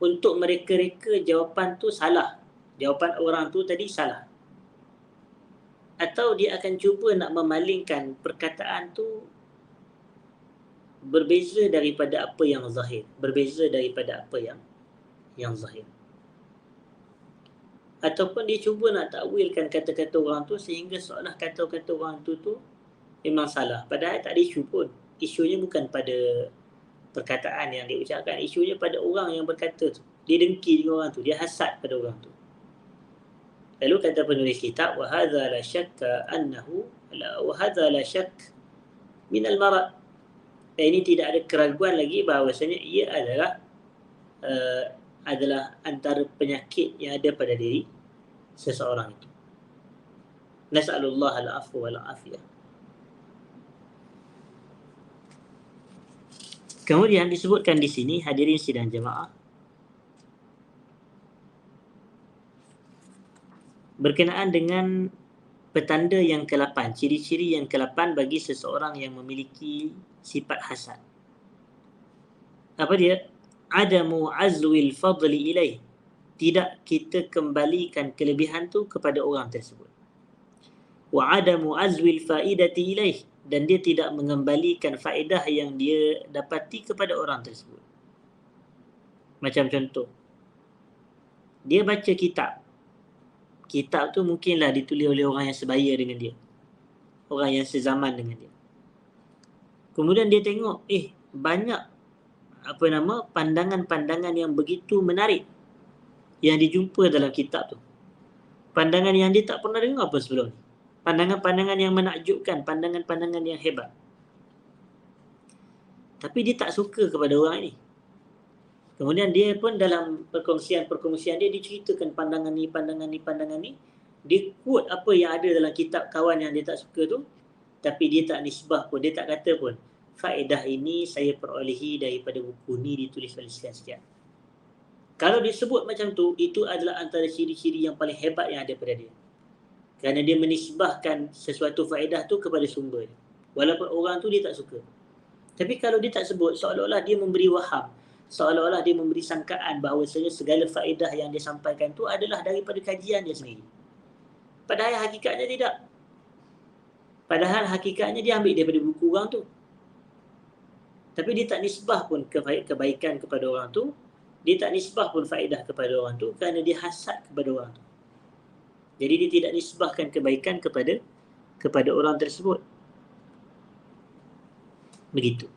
S1: untuk mereka-reka jawapan tu salah, jawapan orang tu tadi salah, atau dia akan cuba nak memalingkan perkataan tu berbeza daripada apa yang zahir, zahir, ataupun dia cuba nak takwilkan kata-kata orang tu sehingga seolah kata-kata orang tu memang salah, padahal tak ada isu pun. Isunya bukan pada perkataan yang dia ucapkan, isunya pada orang yang berkata tu. Dia dengki dengan orang tu, dia hasad pada orang tu. Lalu kata penulis kitab, wa hadza la shakk min al-marad. Ini tidak ada keraguan lagi bahawasanya ia adalah antara penyakit yang ada pada diri seseorang itu. Nas'alullah al-afwa wal-afiyah. Kemudian disebutkan di sini, hadirin sidang jemaah, berkenaan dengan petanda yang ke-8, ciri-ciri yang ke-8 bagi seseorang yang memiliki sifat hasad. Apa dia? Adamu azwil fadli ilaih. Tidak kita kembalikan kelebihan tu kepada orang tersebut. Wa adamu azwil faidati ilaih. Dan dia tidak mengembalikan faedah yang dia dapati kepada orang tersebut. Macam contoh, dia baca kitab. Kitab tu mungkinlah ditulis oleh orang yang sebaya dengan dia, orang yang sezaman dengan dia. Kemudian dia tengok, banyak pandangan-pandangan yang begitu menarik yang dijumpa dalam kitab tu. Pandangan yang dia tak pernah dengar pun sebelum ni. Pandangan-pandangan yang menakjubkan, pandangan-pandangan yang hebat. Tapi dia tak suka kepada orang ini. Kemudian dia pun dalam perkongsian dia diceritakan pandangan ni. Dia quote apa yang ada dalam kitab kawan yang dia tak suka tu, tapi dia tak nisbah pun, dia tak kata pun, faedah ini saya perolehi daripada buku ni ditulis oleh sekian-sekian. Kalau disebut macam tu, itu adalah antara ciri-ciri yang paling hebat yang ada pada dia. Kerana dia menisbahkan sesuatu faedah tu kepada sumber, walaupun orang tu dia tak suka. Tapi kalau dia tak sebut, seolah-olah dia memberi waham, seolah-olah dia memberi sangkaan bahawa segala faedah yang dia sampaikan tu adalah daripada kajian dia sendiri. Padahal hakikatnya tidak. Padahal hakikatnya dia ambil daripada buku orang tu. Tapi dia tak nisbah pun kebaikan kepada orang tu, dia tak nisbah pun faedah kepada orang tu kerana dia hasad kepada orang tu. Jadi dia tidak nisbahkan kebaikan kepada orang tersebut. Begitu.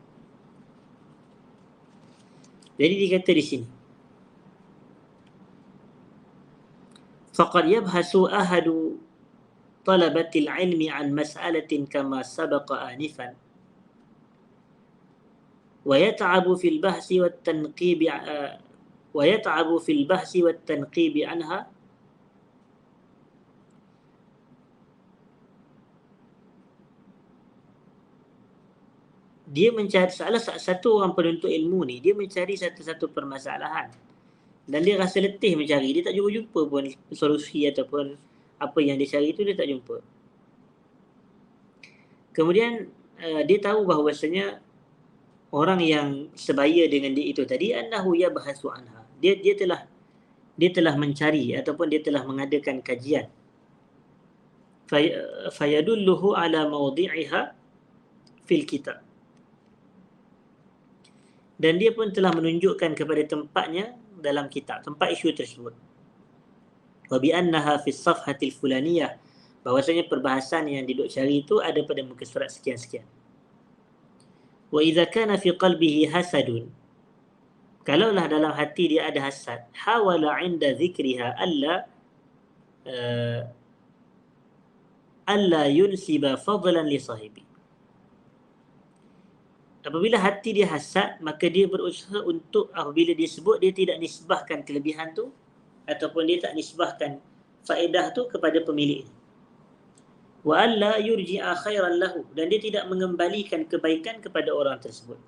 S1: Jadi dikata di sini, faqad yabhasu ahadu talabatil ilmi an mas'alatin kama sabaqa anifan wa yat'abu fil bahsi wat tanqib anha dia mencari salah satu orang penuntut ilmu ni, dia mencari satu-satu permasalahan dan dia rasa letih mencari, dia tak jumpa pun solusi ataupun apa yang dia cari itu dia tak jumpa. Kemudian dia tahu bahawasanya orang yang sebaya dengan dia itu tadi annahu yabhasu anha, dia telah mencari ataupun dia telah mengadakan kajian, fayadulluhu ala mawdi'iha fil kitab, dan dia pun telah menunjukkan kepada tempatnya dalam kitab, tempat isu tersebut. Wa bi annaha fi safhatil fulaniyah, bahwasanya perbahasan yang diduk cari itu ada pada muka surat sekian-sekian. Wa idza kana fi qalbihi hasadun, kalaulah dalam hati dia ada hasad, hawala 'inda dhikriha alla yunsiba fadlan li sahibi. Apabila hati dia hasad, maka dia berusaha untuk apabila dia sebut, dia tidak nisbahkan kelebihan tu ataupun dia tak nisbahkan faedah tu kepada pemilik. Wa alla yurji'a khairan lahu, dan dia tidak mengembalikan kebaikan kepada orang tersebut.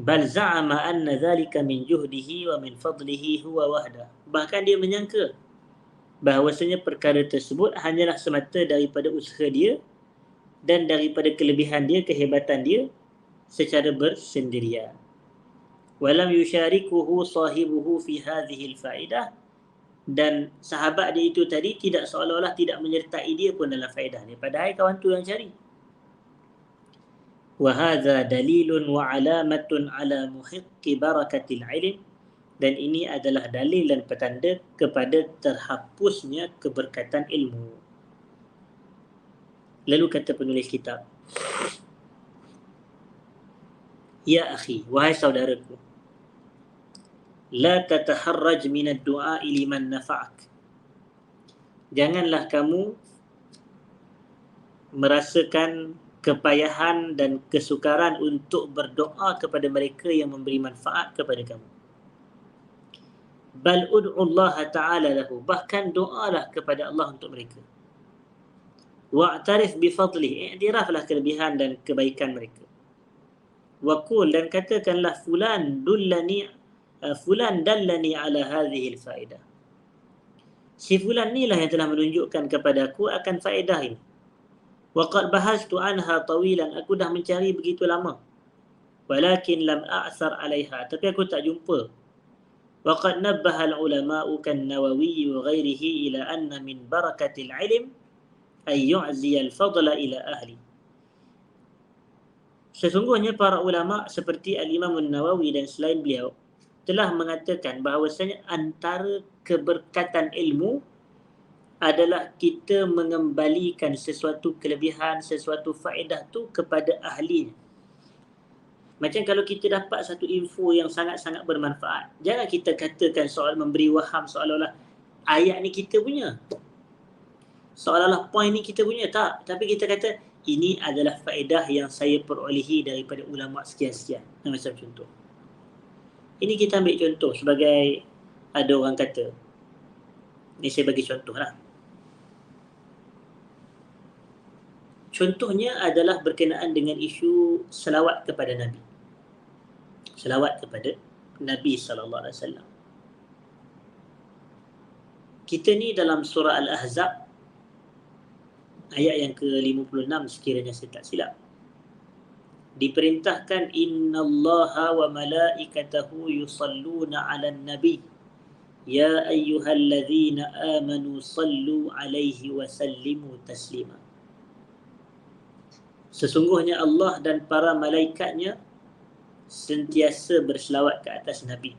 S1: Bal za'ama anna dhalika min juhdihi wa min fadlihi huwa wahda. Bahkan dia menyangka bahawasanya perkara tersebut hanyalah semata daripada usaha dia dan daripada kelebihan dia, kehebatan dia secara bersendirian. Walam yusyarikuhu sahibuhu fi hadhihi al-faedah, dan sahabat dia itu tadi tidak seolah-olah tidak menyertai dia pun dalam faedah ni, padahal kawan tu yang cari. Wa hadha dalilun wa alamatun ala muhiqqi barakatil ilm, dan ini adalah dalil dan petanda kepada terhapusnya keberkatan ilmu. Lalu kata penulis kitab, ya akhi, wahai saudaraku, la tataharraj min ad-du'a liman nafa'ak, janganlah kamu merasakan kepayahan dan kesukaran untuk berdoa kepada mereka yang memberi manfaat kepada kamu. Bal ud'u Allah ta'ala lahu, bahkan doalah kepada Allah untuk mereka. Wa'tarif bifadlih, iktiraflah kelebihan dan kebaikan mereka. Wa qul, dan katakanlah fulan dallani ala hadhihi al-faedah, si fulan ni lah yang telah menunjukkan kepada aku akan faedah ini. Wa qad bahastu anha tawilan, aku dah mencari begitu lama. Walakin lam a'thar 'alaiha, tapi aku tak jumpa. Wa qad nabbaha al-ulama'u kan-Nawawi wa ghairihi ila anna min barakatil 'ilm ay yu'ziya al-fadla ila ahli. Sesungguhnya para ulama seperti Al-Imam An-Nawawi dan selain beliau telah mengatakan bahawasanya antara keberkatan ilmu adalah kita mengembalikan sesuatu kelebihan, sesuatu faedah tu kepada ahlinya. Macam kalau kita dapat satu info yang sangat-sangat bermanfaat, jangan kita katakan soal memberi waham seolah-olah ayat ni kita punya, seolah-olah poin ni kita punya, tak. Tapi kita kata ini adalah faedah yang saya perolehi daripada ulama sekian-sekian. Macam contoh. Ini kita ambil contoh sebagai, ada orang kata, ni saya bagi contoh lah. Contohnya adalah berkenaan dengan isu selawat kepada Nabi. Selawat kepada Nabi SAW. Kita ni dalam surah Al-Ahzab, ayat yang ke-56 sekiranya saya tak silap. diperintahkan innallaha wa malaikatahu yusalluna 'alan nabi ya ayyuhalladzina amanu sallu 'alaihi wa sallimu taslima. Sesungguhnya Allah dan para malaikatnya sentiasa berselawat ke atas Nabi.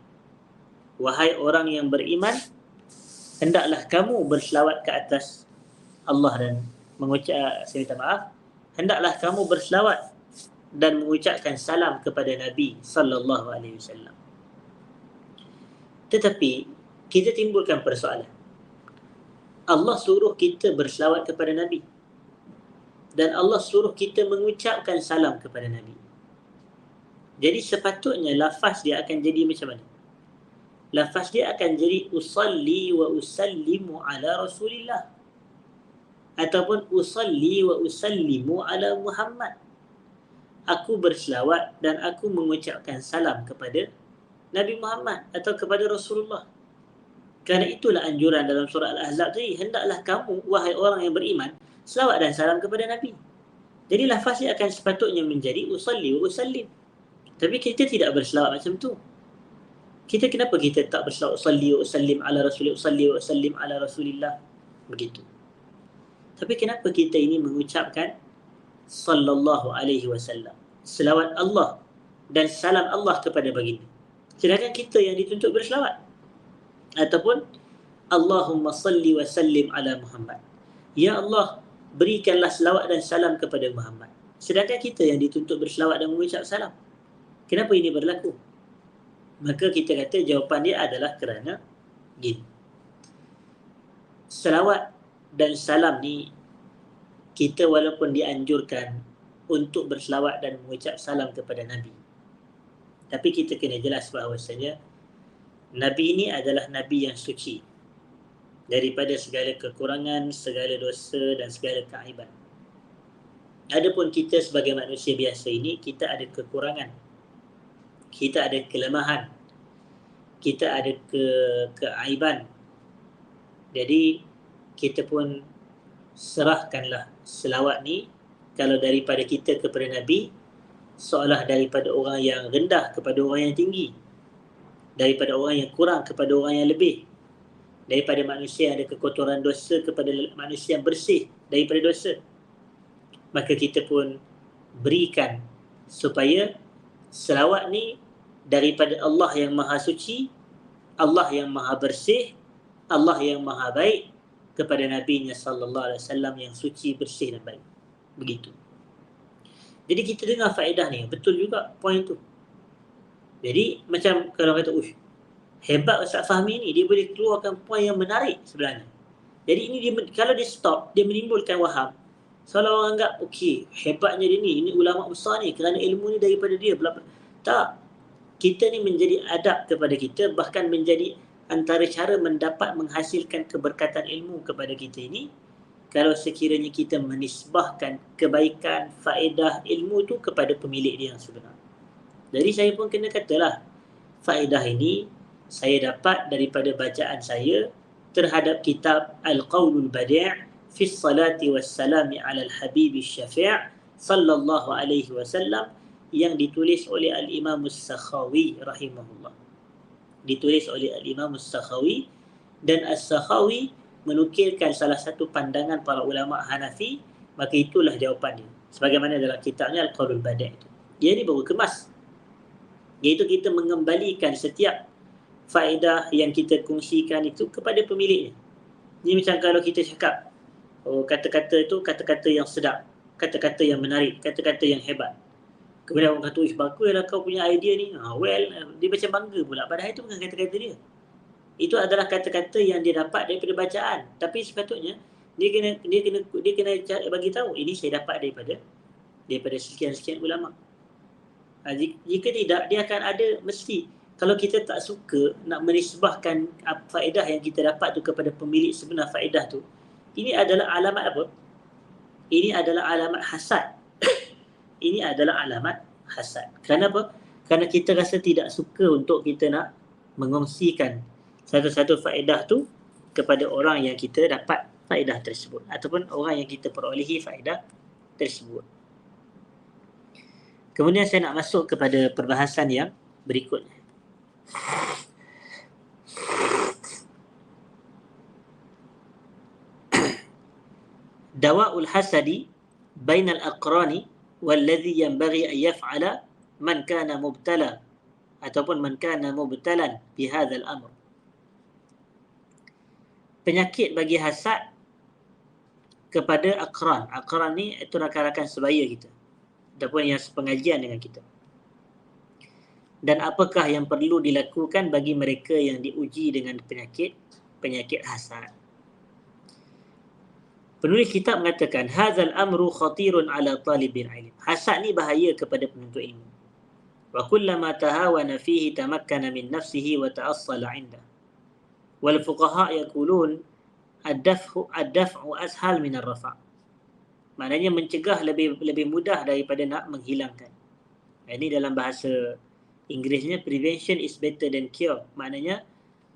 S1: Wahai orang yang beriman, hendaklah kamu berselawat ke atas Allah dan saya minta maaf, hendaklah kamu berselawat dan mengucapkan salam kepada Nabi sallallahu alaihi wasallam. Tetapi kita timbulkan persoalan. Allah suruh kita berselawat kepada Nabi dan Allah suruh kita mengucapkan salam kepada Nabi. Jadi sepatutnya lafaz dia akan jadi macam mana? Lafaz dia akan jadi usalli wa usallimu ala Rasulillah ataupun usalli wa usallimu ala Muhammad. Aku berselawat dan aku mengucapkan salam kepada Nabi Muhammad atau kepada Rasulullah. Kerana itulah anjuran dalam surah Al-Ahzab tadi, hendaklah kamu wahai orang yang beriman selawat dan salam kepada Nabi. Jadi lafaz dia akan sepatutnya menjadi usalli wa usallim. Tapi kita tidak berselawat macam tu. Kenapa kita tak berselawat usalli wa usallim ala Rasulillah, usalli wa usallim ala Rasulillah begitu. Tapi kenapa kita ini mengucapkan sallallahu alaihi wasallam, selawat Allah dan salam Allah kepada baginda, sedangkan kita yang dituntut berselawat? Ataupun Allahumma salli wa sallim ala Muhammad, ya Allah berikanlah selawat dan salam kepada Muhammad, sedangkan kita yang dituntut berselawat dan mengucap salam. Kenapa ini berlaku? Maka kita kata jawapan dia adalah kerana gini. Selawat dan salam ni, kita walaupun dianjurkan untuk berselawat dan mengucap salam kepada Nabi, tapi kita kena jelas bahawasanya Nabi ini adalah Nabi yang suci daripada segala kekurangan, segala dosa dan segala keaiban. Adapun kita sebagai manusia biasa ini, kita ada kekurangan, kita ada kelemahan, kita ada keaiban. Jadi kita pun serahkanlah selawat ni, kalau daripada kita kepada Nabi, seolah daripada orang yang rendah kepada orang yang tinggi, daripada orang yang kurang kepada orang yang lebih, daripada manusia yang ada kekotoran dosa kepada manusia yang bersih daripada dosa. Maka kita pun berikan supaya selawat ni daripada Allah yang maha suci, Allah yang maha bersih, Allah yang maha baik, kepada Nabi-Nya sallallahu alaihi wasallam yang suci, bersih dan baik. Begitu. Jadi kita dengar faedah ni, betul juga poin tu. Jadi macam kalau kata, hebat Ustaz Fahmi ni, dia boleh keluarkan poin yang menarik sebenarnya. Jadi ini dia, kalau dia stop, dia menimbulkan waham. Seolah orang anggap, hebatnya dia ni, ini ulama besar ni, kerana ilmu ni daripada dia. Tak. Kita ni menjadi adab kepada kita, bahkan menjadi antara cara mendapat menghasilkan keberkatan ilmu kepada kita ini, kalau sekiranya kita menisbahkan kebaikan, faedah ilmu tu kepada pemilik dia yang sebenar. Jadi saya pun kena katalah, faedah ini saya dapat daripada bacaan saya terhadap kitab Al-Qawlul Badi' fi salati wassalami ala al-habibi syafi' sallallahu alaihi wasallam, yang ditulis oleh Al-Imam As-Sakhawi rahimahullah. Ditulis oleh Al-Imam As-Sakhawi, dan As-Sakhawi menukilkan salah satu pandangan para ulama Hanafi, maka itulah jawapan dia. Sebagaimana dalam kitabnya Al-Qawlul Badi' itu. Dia ni baru kemas, iaitu kita mengembalikan setiap faedah yang kita kongsikan itu kepada pemiliknya. Ini macam kalau kita cakap, kata-kata itu kata-kata yang sedap, kata-kata yang menarik, kata-kata yang hebat. Kemudian orang kata, baguslah kau punya idea ni. Dia macam bangga pula. Padahal itu bukan kata-kata dia. Itu adalah kata-kata yang dia dapat daripada bacaan. Tapi sepatutnya dia kena bagi tahu, ini saya dapat daripada sekian-sekian ulama. Jika tidak, dia akan ada mesti. Kalau kita tak suka nak menisbahkan faedah yang kita dapat tu kepada pemilik sebenar faedah tu, ini adalah alamat apa? Ini adalah alamat hasad. Ini adalah alamat hasad. Kenapa? Kerana kita rasa tidak suka untuk kita nak mengongsikan satu-satu faedah tu kepada orang yang kita dapat faedah tersebut, ataupun orang yang kita perolehi faedah tersebut. Kemudian saya nak masuk kepada perbahasan yang berikutnya. Dawa'ul hasadi bainal aqrani walladhi yanbaghi an yaf'ala man kana mubtala ataupun man kana mubtalan bi hadzal amr. Penyakit bagi hasad kepada aqran. Aqran ni itu rakan-rakan sebaya kita ataupun yang sepengajian dengan kita. Dan apakah yang perlu dilakukan bagi mereka yang diuji dengan penyakit hasad. Penulis kitab mengatakan hadzal amru khatirun ala talibil ilm. Hasad ni bahaya kepada penuntut ilmu. Wa kullama tahawana fihi tamakkana min nafsihi wa ta'assala 'indah. Wal fuqaha yaqulun ad-daf'u ashal min ar-rafa'. Maknanya mencegah lebih mudah daripada nak menghilangkan. Ini dalam bahasa Inggerisnya prevention is better than cure. Maknanya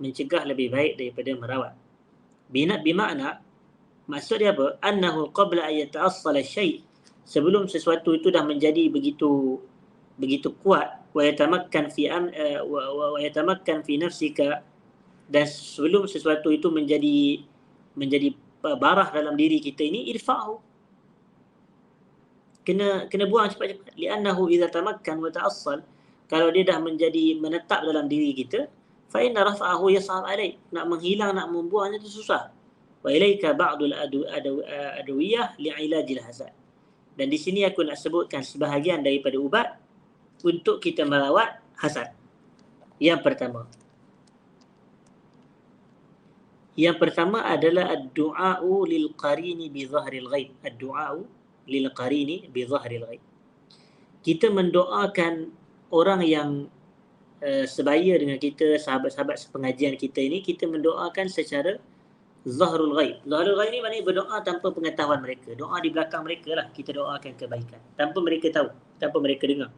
S1: mencegah lebih baik daripada merawat. Bimakna maksud dia apa? Annahu qabla an yata'assala syai', sebelum sesuatu itu dah menjadi begitu kuat, wa yatamakkan fi nafsika, dan sebelum sesuatu itu menjadi barah dalam diri kita ini, irfa'hu, kena buang cepat-cepat. Li'annahu idza tamakkan wa ta'assal, kalau dia dah menjadi menetap dalam diri kita, fa inna rafa'ahu yas'ab alaik, nak menghilang, nak membuangnya itu susah. Wa ilaika ba'dul adwiyah li'ilajil hasad. Dan di sini aku nak sebutkan sebahagian daripada ubat untuk kita merawat hasad. Yang pertama adalah ad-du'a'u lil qarini bi zahril ghaib. Ad-du'a'u lil qarini bi zahril ghaib. Kita mendoakan orang yang sebaya dengan kita, sahabat-sahabat sepengajian kita ini, kita mendoakan secara zahrul ghaib. Zahrul ghaib ni maknanya berdoa tanpa pengetahuan mereka. Doa di belakang mereka lah, kita doakan kebaikan tanpa mereka tahu, tanpa mereka dengar.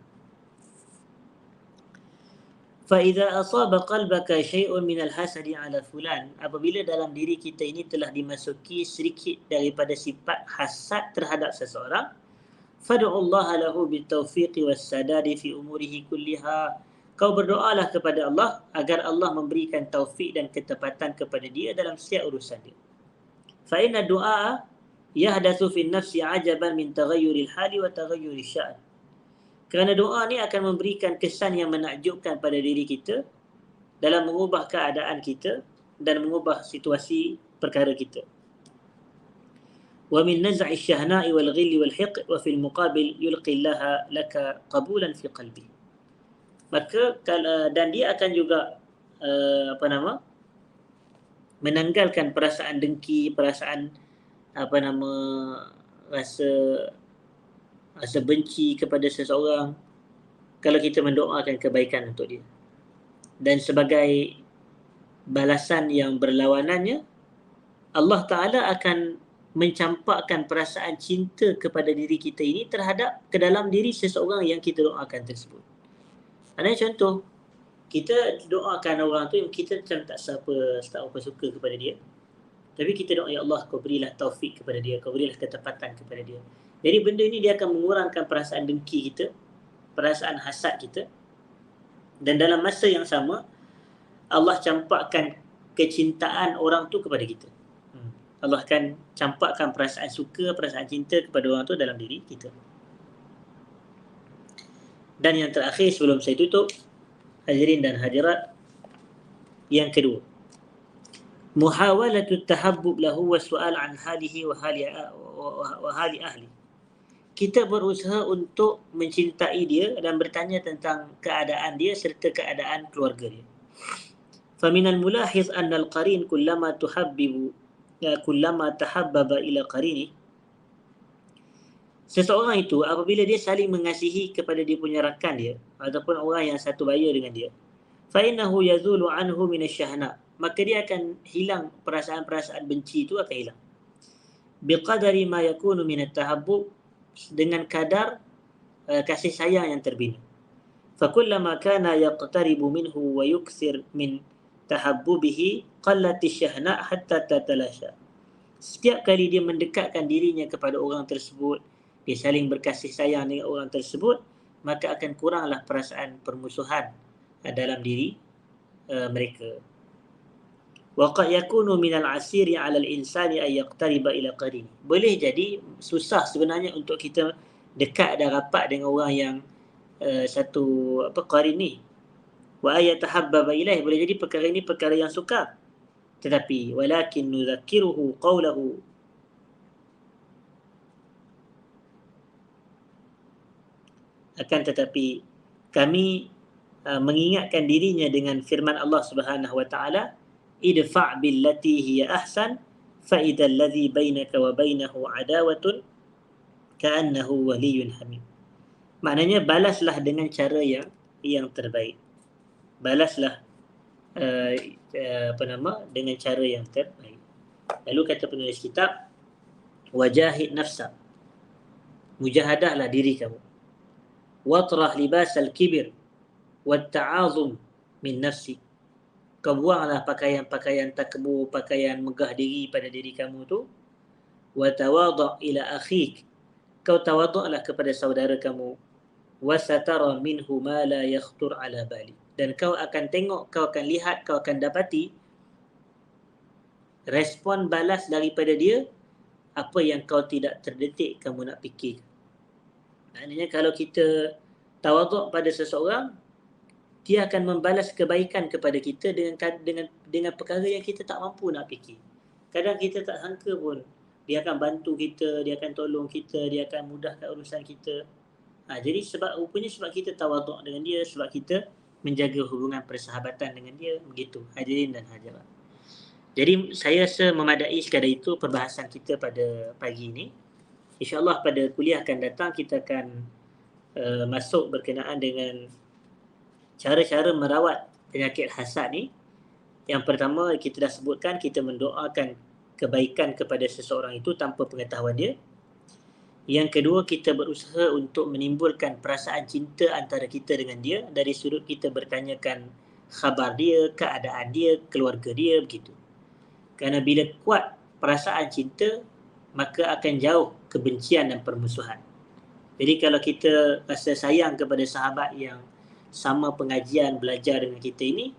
S1: فَإِذَا أَصَابَ قَلْبَكَ شَيْءٌ مِنَ الْحَسَدِ عَلَى فُلَانٍ, apabila dalam diri kita ini telah dimasuki sedikit daripada sifat hasad terhadap seseorang, فَدُعُ اللَّهَ لَهُ بِالتَّوْفِيقِ وَالسَّدَادِ فِي أُمُورِهِ كُلِّهَا. Kau berdoalah kepada Allah agar Allah memberikan taufik dan ketepatan kepada dia dalam setiap urusan dia. فَإِنَّ الدُّعَاءَ يَحْدَثُ فِي النَّفْسِ عَجَبًا مِنْ تَغَيُّرِ الْحَالِ وَتَغَيُّرِ الشَّأْنِ. Kerana doa ni akan memberikan kesan yang menakjubkan pada diri kita dalam mengubah keadaan kita dan mengubah situasi perkara kita. وَمِنْ نَزْعِ الشَّهْنَاءِ وَالْغِلِّ وَالْحِقِّ وَفِي الْمُقَابِلِ يُلْقِي اللَّهَ لَكَ قَبُولًا فِي قَلْبِهِ. Maka dan dia akan juga menanggalkan perasaan dengki, perasaan rasa benci kepada seseorang kalau kita mendoakan kebaikan untuk dia. Dan sebagai balasan yang berlawanannya, Allah Ta'ala akan mencampakkan perasaan cinta kepada diri kita ini ke dalam diri seseorang yang kita doakan tersebut. Ada contoh, kita doakan orang tu yang kita macam tak apa suka kepada dia, tapi kita doa, ya Allah, kau berilah taufik kepada dia, kau berilah ketepatan kepada dia. Jadi benda ni dia akan mengurangkan perasaan dengki kita, perasaan hasad kita. Dan dalam masa yang sama, Allah campakkan kecintaan orang tu kepada kita. Allah akan campakkan perasaan suka, perasaan cinta kepada orang tu dalam diri kita. Dan yang terakhir sebelum saya tutup, hadirin dan hadirat, yang kedua, muhawalatu tahabbub lahu wa su'al an halihi wa hali ahli. Kita berusaha untuk mencintai dia dan bertanya tentang keadaan dia serta keadaan keluarga dia. Faminal mulahiz anna al-qarin kullama tahabbaba ila qarini. Seseorang itu apabila dia saling mengasihi kepada dia punya rakan dia ataupun orang yang satu baya dengan dia, fa innahu yazulu anhu min asy-syahna, maka dia akan hilang perasaan-perasaan benci itu, akan hilang. Biqadari ma yakunu min at-tahabbub, dengan kadar kasih sayang yang terbina. Fa kullama kana yaqtaribu minhu wa yukthir min tahabbubihi qallat asy-syahna hatta tatalasha. Setiap kali dia mendekatkan dirinya kepada orang tersebut, dia saling berkasih sayang dengan orang tersebut, maka akan kuranglah perasaan permusuhan dalam diri mereka. Wa qad yakunu min al-'asiri 'ala al-insani an yaqtariba ila qarini. Boleh jadi susah sebenarnya untuk kita dekat dan rapat dengan orang yang satu qarin ni. Wa ayatahabbaba ilaih, boleh jadi perkara ini perkara yang sukar. Tetapi walakin nudzakiruhu qawlahu, akan tetapi kami mengingatkan dirinya dengan firman Allah Subhanahu wa taala, idfa' billati hiya ahsan fa idzal ladzi bainaka wa bainahu adawatun ka'annahu waliyyun hamim. Maknanya balaslah dengan cara yang terbaik. Balaslah dengan cara yang terbaik. Lalu kata penulis kitab, wajahid nafsa, mujahadahlah diri kamu. Watrah libasal kibir wat ta'azum min nafsi. Kau buanglah pakaian-pakaian takbur, pakaian megah diri pada diri kamu tu. Wa tawadhu' ila akhik, kau tawadhu'lah kepada saudara kamu. Wa satara minhu ma la yakhtur ala bali, dan kau akan tengok, kau akan lihat, kau akan dapati respon balas daripada dia apa yang kau tidak terdetik kamu nak fikir. Maknanya kalau kita tawaduk pada seseorang, dia akan membalas kebaikan kepada kita dengan perkara yang kita tak mampu nak fikir. Kadang kita tak sangka pun dia akan bantu kita, dia akan tolong kita, dia akan mudahkan urusan kita. Jadi rupanya sebab kita tawaduk dengan dia, sebab kita menjaga hubungan persahabatan dengan dia, begitu hadirin dan hadirat. Jadi saya rasa memadai sekadar itu perbahasan kita pada pagi ini. InsyaAllah pada kuliah akan datang kita akan masuk berkenaan dengan cara-cara merawat penyakit hasad ni. Yang pertama kita dah sebutkan, kita mendoakan kebaikan kepada seseorang itu tanpa pengetahuan dia. Yang kedua, kita berusaha untuk menimbulkan perasaan cinta antara kita dengan dia dari sudut kita bertanyakan khabar dia, keadaan dia, keluarga dia, begitu. Kerana bila kuat perasaan cinta, maka akan jauh kebencian dan permusuhan. Jadi kalau kita rasa sayang kepada sahabat yang sama pengajian, belajar dengan kita ini,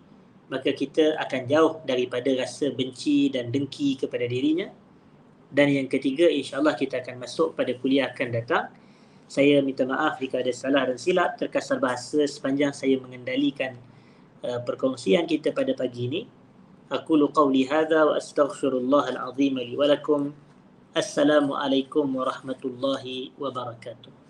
S1: maka kita akan jauh daripada rasa benci dan dengki kepada dirinya. Dan yang ketiga, insyaAllah kita akan masuk pada kuliah akan datang. Saya minta maaf jika ada salah dan silap, terkasar bahasa sepanjang saya mengendalikan perkongsian kita pada pagi ini. Aqulu qawli hadha wa astaghfirullahal azim li wa lakum. Assalamualaikum warahmatullahi wabarakatuh.